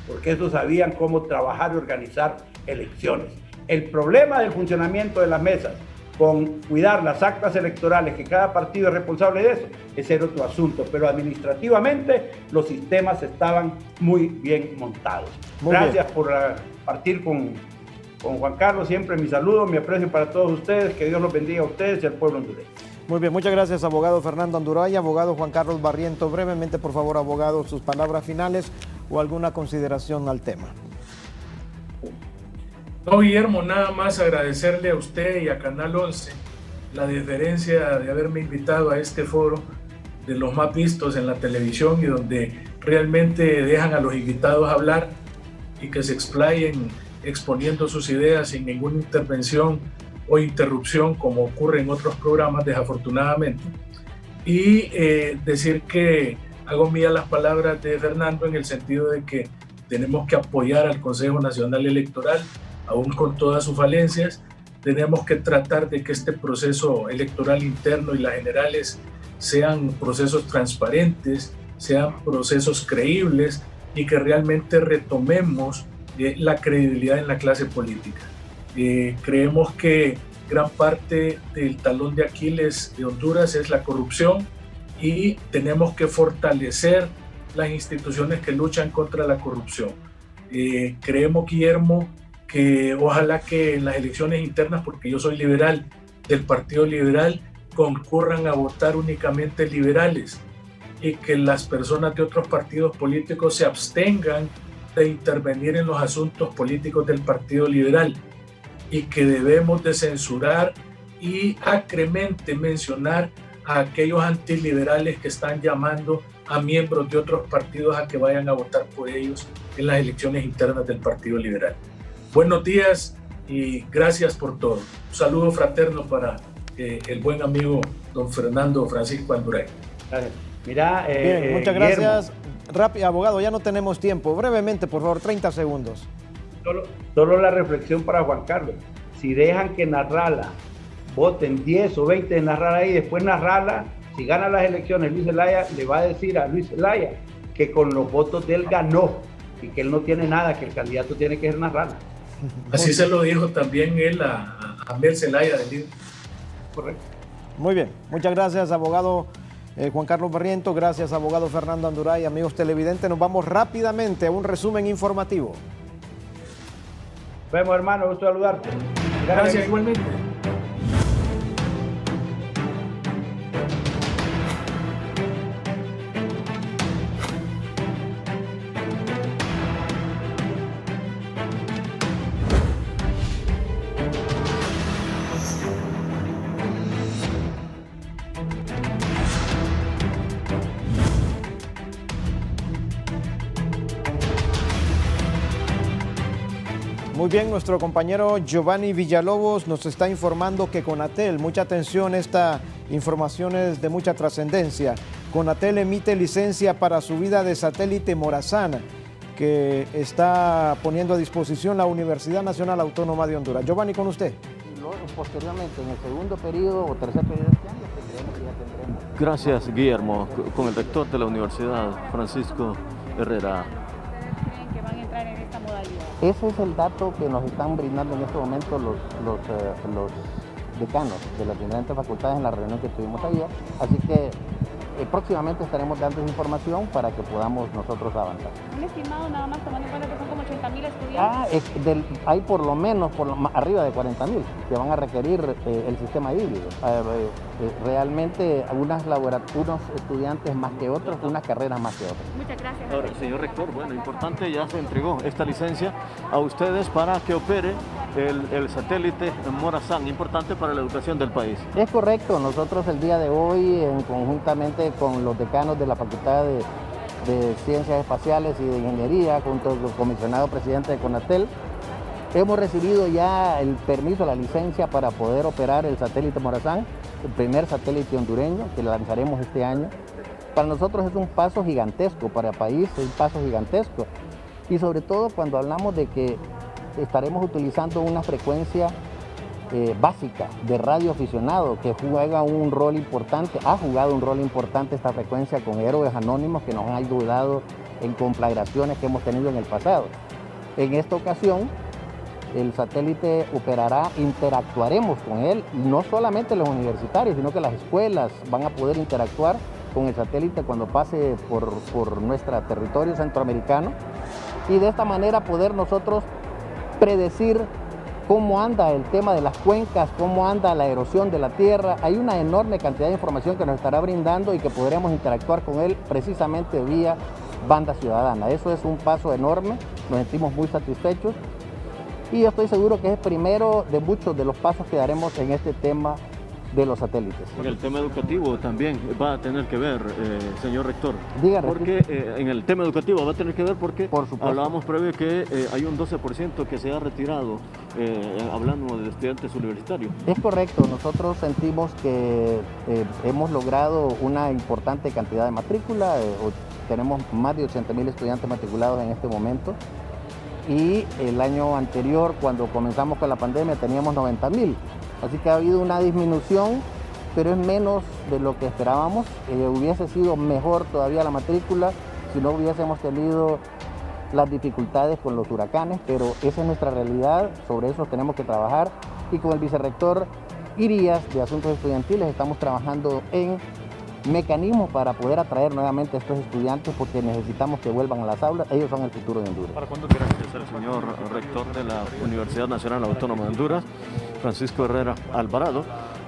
porque esos sabían cómo trabajar y organizar elecciones. El problema del funcionamiento de las mesas, con cuidar las actas electorales, que cada partido es responsable de eso, ese era otro asunto, pero administrativamente los sistemas estaban muy bien montados. Gracias por partir con Juan Carlos, siempre mi saludo, mi aprecio para todos ustedes, que Dios los bendiga a ustedes y al pueblo hondureño. Muy bien, muchas gracias, abogado Fernando Anduraya. Abogado Juan Carlos Barrientos, brevemente, por favor, abogado, sus palabras finales o alguna consideración al tema. No, Guillermo, nada más agradecerle a usted y a Canal 11 la deferencia de haberme invitado a este foro de los más vistos en la televisión y donde realmente dejan a los invitados hablar y que se explayen exponiendo sus ideas sin ninguna intervención o interrupción como ocurre en otros programas, desafortunadamente. Y decir que hago mía las palabras de Fernando en el sentido de que tenemos que apoyar al Consejo Nacional Electoral, aún con todas sus falencias. Tenemos que tratar de que este proceso electoral interno y las generales sean procesos transparentes, sean procesos creíbles y que realmente retomemos la credibilidad en la clase política. Creemos que gran parte del talón de Aquiles de Honduras es la corrupción y tenemos que fortalecer las instituciones que luchan contra la corrupción. Creemos, Guillermo, que ojalá que en las elecciones internas, porque yo soy liberal, del Partido Liberal, concurran a votar únicamente liberales y que las personas de otros partidos políticos se abstengan de intervenir en los asuntos políticos del Partido Liberal y que debemos de censurar y acremente mencionar a aquellos antiliberales que están llamando a miembros de otros partidos a que vayan a votar por ellos en las elecciones internas del Partido Liberal. Buenos días y gracias por todo. Un saludo fraterno para el buen amigo don Fernando Francisco Andurey. Gracias. Mira, bien, muchas gracias. Rápido, abogado, ya no tenemos tiempo. Brevemente, por favor, 30 segundos. Solo la reflexión para Juan Carlos. Si dejan que Narrala voten 10 o 20 de Narrala y después Narrala, si gana las elecciones Luis Zelaya, le va a decir a Luis Zelaya que con los votos de él ganó y que él no tiene nada, que el candidato tiene que ser Narrala. Así se lo dijo también él a Mel Zelaya del líder. Correcto. Muy bien, muchas gracias, abogado Juan Carlos Barrientos, gracias, abogado Fernando Andurey. Amigos televidentes, nos vamos rápidamente a un resumen informativo. Nos vemos, hermano, gusto saludarte. Gracias igualmente. Muy bien, nuestro compañero Giovanni Villalobos nos está informando que Conatel, mucha atención, esta información es de mucha trascendencia. Conatel emite licencia para subida de satélite Morazán, que está poniendo a disposición la Universidad Nacional Autónoma de Honduras. Giovanni, con usted. Y luego, posteriormente, en el segundo periodo o tercer periodo de este año, creemos que ya tendremos. Gracias, Guillermo. Con el rector de la universidad, Francisco Herrera. ¿Creen que van a entrar en esta modalidad? Ese es el dato que nos están brindando en este momento los decanos de las diferentes facultades en la reunión que tuvimos ayer. Así que próximamente estaremos dando esa información para que podamos nosotros avanzar. Un estimado nada más tomando en cuenta que son como 80.000 estudiantes. Hay por lo menos arriba de 40.000 que van a requerir el sistema híbrido. Realmente unos estudiantes más que otros, unas carreras más que otras. Muchas gracias. Ahora, señor rector, bueno, importante, ya se entregó esta licencia a ustedes para que opere el satélite Morazán, importante para la educación del país. Es correcto, nosotros el día de hoy, conjuntamente con los decanos de la Facultad de Ciencias Espaciales y de Ingeniería, junto al comisionado presidente de Conatel, hemos recibido ya el permiso, la licencia para poder operar el satélite Morazán, el primer satélite hondureño que lanzaremos este año. Para nosotros es un paso gigantesco, para el país es un paso gigantesco. Y sobre todo cuando hablamos de que estaremos utilizando una frecuencia básica de radio aficionado que juega un rol importante, ha jugado un rol importante esta frecuencia con héroes anónimos que nos han ayudado en conflagraciones que hemos tenido en el pasado. En esta ocasión el satélite operará, interactuaremos con él, no solamente los universitarios, sino que las escuelas van a poder interactuar con el satélite cuando pase por nuestro territorio centroamericano y de esta manera poder nosotros predecir cómo anda el tema de las cuencas, cómo anda la erosión de la tierra. Hay una enorme cantidad de información que nos estará brindando y que podremos interactuar con él precisamente vía banda ciudadana. Eso es un paso enorme, nos sentimos muy satisfechos y yo estoy seguro que es el primero de muchos de los pasos que daremos en este tema de los satélites. El tema educativo también va a tener que ver, señor rector. Dígame. Porque en el tema educativo va a tener que ver porque por supuesto, hablábamos previo que hay un 12% que se ha retirado, hablando de estudiantes universitarios. Es correcto, nosotros sentimos que hemos logrado una importante cantidad de matrícula, tenemos más de 80.000 estudiantes matriculados en este momento y el año anterior, cuando comenzamos con la pandemia, teníamos 90.000. Así que ha habido una disminución, pero es menos de lo que esperábamos. Hubiese sido mejor todavía la matrícula si no hubiésemos tenido las dificultades con los huracanes, pero esa es nuestra realidad, sobre eso tenemos que trabajar. Y con el vicerrector Irías de Asuntos Estudiantiles estamos trabajando en mecanismos para poder atraer nuevamente a estos estudiantes porque necesitamos que vuelvan a las aulas, ellos son el futuro de Honduras. ¿Para cuándo quiere empezar el señor rector de la Universidad Nacional Autónoma de Honduras, Francisco Herrera Alvarado,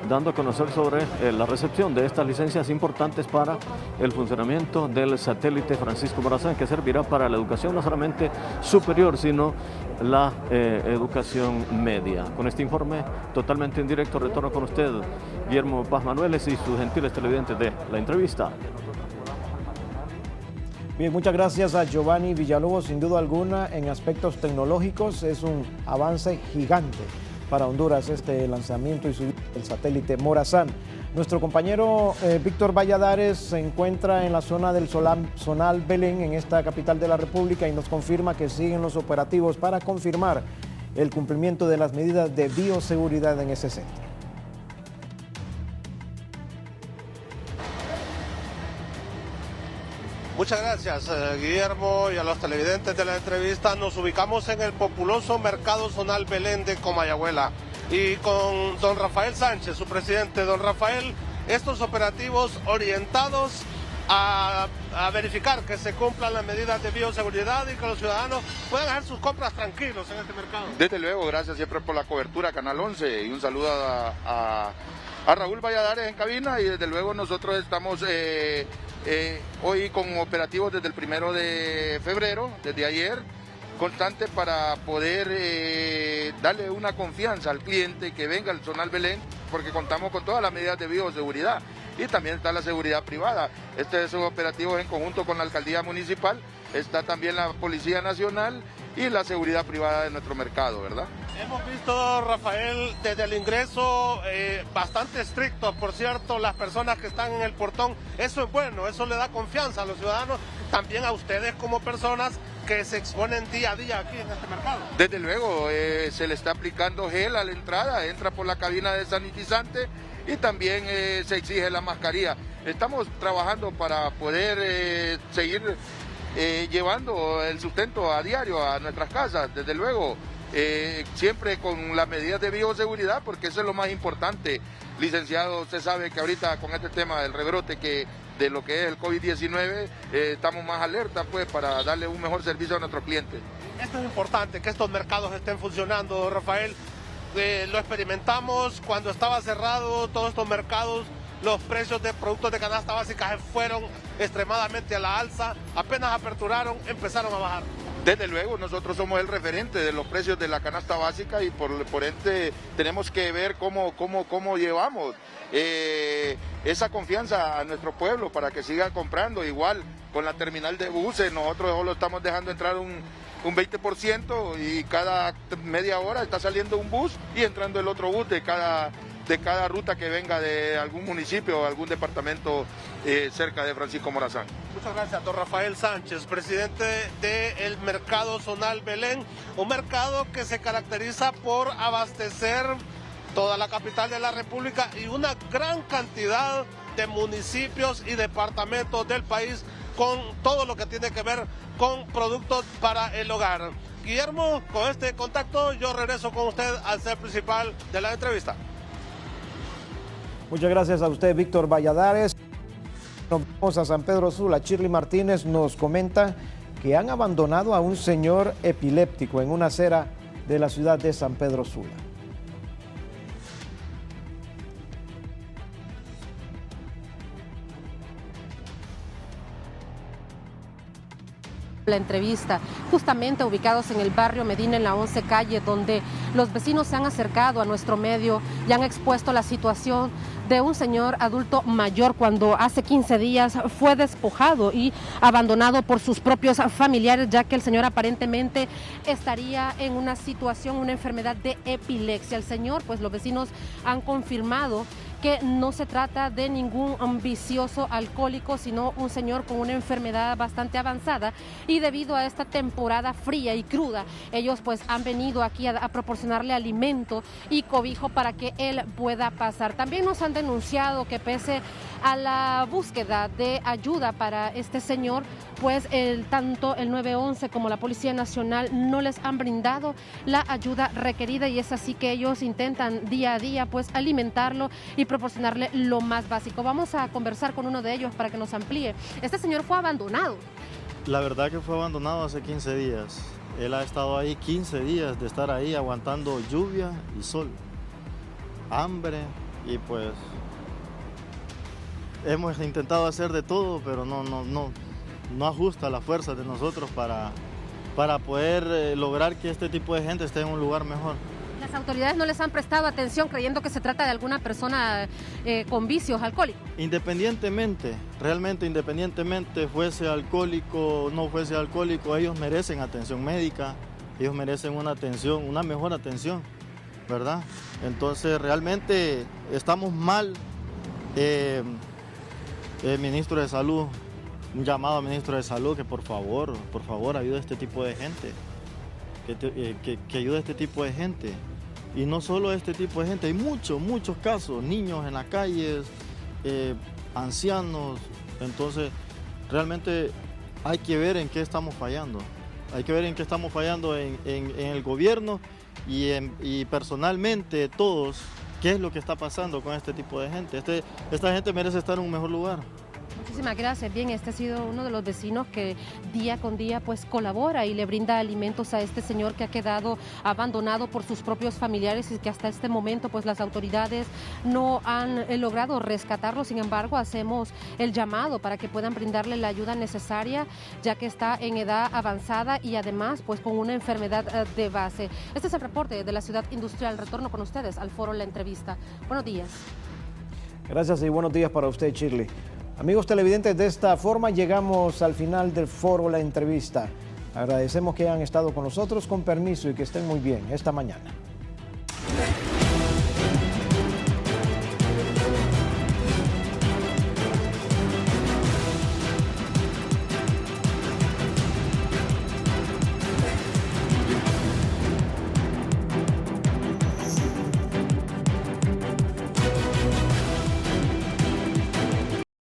dando a conocer sobre la recepción de estas licencias importantes para el funcionamiento del satélite Francisco Morazán, que servirá para la educación no solamente superior, sino la educación media. Con este informe totalmente en directo retorno con usted, Guillermo Paz Manueles, y sus gentiles televidentes de La Entrevista. Bien, muchas gracias a Giovanni Villalobos. Sin duda alguna, en aspectos tecnológicos es un avance gigante para Honduras este lanzamiento y subida del satélite Morazán. Nuestro compañero Víctor Valladares se encuentra en la zona del Zonal Belén, en esta capital de la República, y nos confirma que siguen los operativos para confirmar el cumplimiento de las medidas de bioseguridad en ese centro. Muchas gracias, Guillermo, y a los televidentes de la entrevista. Nos ubicamos en el populoso Mercado Zonal Belén de Comayagüela y con don Rafael Sánchez, su presidente. Don Rafael, estos operativos orientados a verificar que se cumplan las medidas de bioseguridad y que los ciudadanos puedan hacer sus compras tranquilos en este mercado. Desde luego, gracias siempre por la cobertura, Canal 11, y un saludo a Raúl Valladares en cabina, y desde luego nosotros estamos hoy con operativos desde el 1 de febrero, desde ayer, constante para poder darle una confianza al cliente que venga al Zonal Belén, porque contamos con todas las medidas de bioseguridad y también está la seguridad privada. Este es un operativo en conjunto con la Alcaldía Municipal, está también la Policía Nacional y la seguridad privada de nuestro mercado, ¿verdad? Hemos visto, Rafael, desde el ingreso bastante estricto, por cierto, las personas que están en el portón. Eso es bueno, eso le da confianza a los ciudadanos, también a ustedes como personas que se exponen día a día aquí en este mercado. Desde luego, se le está aplicando gel a la entrada, entra por la cabina de sanitizante y también se exige la mascarilla. Estamos trabajando para poder seguir llevando el sustento a diario a nuestras casas, desde luego. Siempre con las medidas de bioseguridad, porque eso es lo más importante. Licenciado, usted sabe que ahorita con este tema del rebrote de lo que es el COVID-19, estamos más alerta pues para darle un mejor servicio a nuestros clientes. Esto es importante, que estos mercados estén funcionando, Rafael. Lo experimentamos cuando estaba cerrado todos estos mercados. Los precios de productos de canasta básica fueron extremadamente a la alza. Apenas aperturaron, empezaron a bajar. Desde luego, nosotros somos el referente de los precios de la canasta básica y por ende tenemos que ver cómo llevamos esa confianza a nuestro pueblo para que siga comprando. Igual con la terminal de buses, nosotros solo estamos dejando entrar un 20% y cada media hora está saliendo un bus y entrando el otro bus de cada ruta que venga de algún municipio o algún departamento cerca de Francisco Morazán. Muchas gracias, don Rafael Sánchez, presidente del Mercado Zonal Belén, un mercado que se caracteriza por abastecer toda la capital de la República y una gran cantidad de municipios y departamentos del país con todo lo que tiene que ver con productos para el hogar. Guillermo, con este contacto yo regreso con usted al set principal de la entrevista. Muchas gracias a usted, Víctor Valladares. Nos vamos a San Pedro Sula. Shirley Martínez nos comenta que han abandonado a un señor epiléptico en una acera de la ciudad de San Pedro Sula. La entrevista, justamente ubicados en el barrio Medina, en la 11 calle, donde los vecinos se han acercado a nuestro medio y han expuesto la situación de un señor adulto mayor cuando hace 15 días fue despojado y abandonado por sus propios familiares, ya que el señor aparentemente estaría en una situación, una enfermedad de epilepsia. El señor, pues los vecinos han confirmado que no se trata de ningún vicioso alcohólico, sino un señor con una enfermedad bastante avanzada, y debido a esta temporada fría y cruda, ellos pues han venido aquí a proporcionarle alimento y cobijo para que él pueda pasar. También nos han denunciado que pese a la búsqueda de ayuda para este señor, pues tanto el 911 como la Policía Nacional no les han brindado la ayuda requerida, y es así que ellos intentan día a día pues alimentarlo y proporcionarle lo más básico. Vamos a conversar con uno de ellos para que nos amplíe. Este señor fue abandonado. La verdad que fue abandonado hace 15 días. Él ha estado ahí 15 días de estar ahí aguantando lluvia y sol, hambre y pues hemos intentado hacer de todo, pero no ajusta la fuerza de nosotros para poder lograr que este tipo de gente esté en un lugar mejor. ¿Las autoridades no les han prestado atención creyendo que se trata de alguna persona con vicios alcohólicos? Independientemente, realmente independientemente, fuese alcohólico o no fuese alcohólico, ellos merecen atención médica, ellos merecen una mejor atención, ¿verdad? Entonces realmente estamos mal. El ministro de Salud, un llamado al ministro de Salud que por favor ayude a este tipo de gente, que ayude a este tipo de gente. Y no solo a este tipo de gente, hay muchos casos, niños en las calles, ancianos. Entonces realmente hay que ver en qué estamos fallando. Hay que ver en qué estamos fallando en el gobierno y personalmente todos. ¿Qué es lo que está pasando con este tipo de gente? Esta gente merece estar en un mejor lugar. Muchísimas gracias. Bien, este ha sido uno de los vecinos que día con día pues colabora y le brinda alimentos a este señor que ha quedado abandonado por sus propios familiares y que hasta este momento pues las autoridades no han logrado rescatarlo. Sin embargo, hacemos el llamado para que puedan brindarle la ayuda necesaria, ya que está en edad avanzada y además pues con una enfermedad de base. Este es el reporte de la ciudad industrial. Retorno con ustedes al foro La Entrevista. Buenos días. Gracias y buenos días para usted, Shirley. Amigos televidentes, de esta forma llegamos al final del foro La Entrevista. Agradecemos que hayan estado con nosotros, con permiso, y que estén muy bien esta mañana.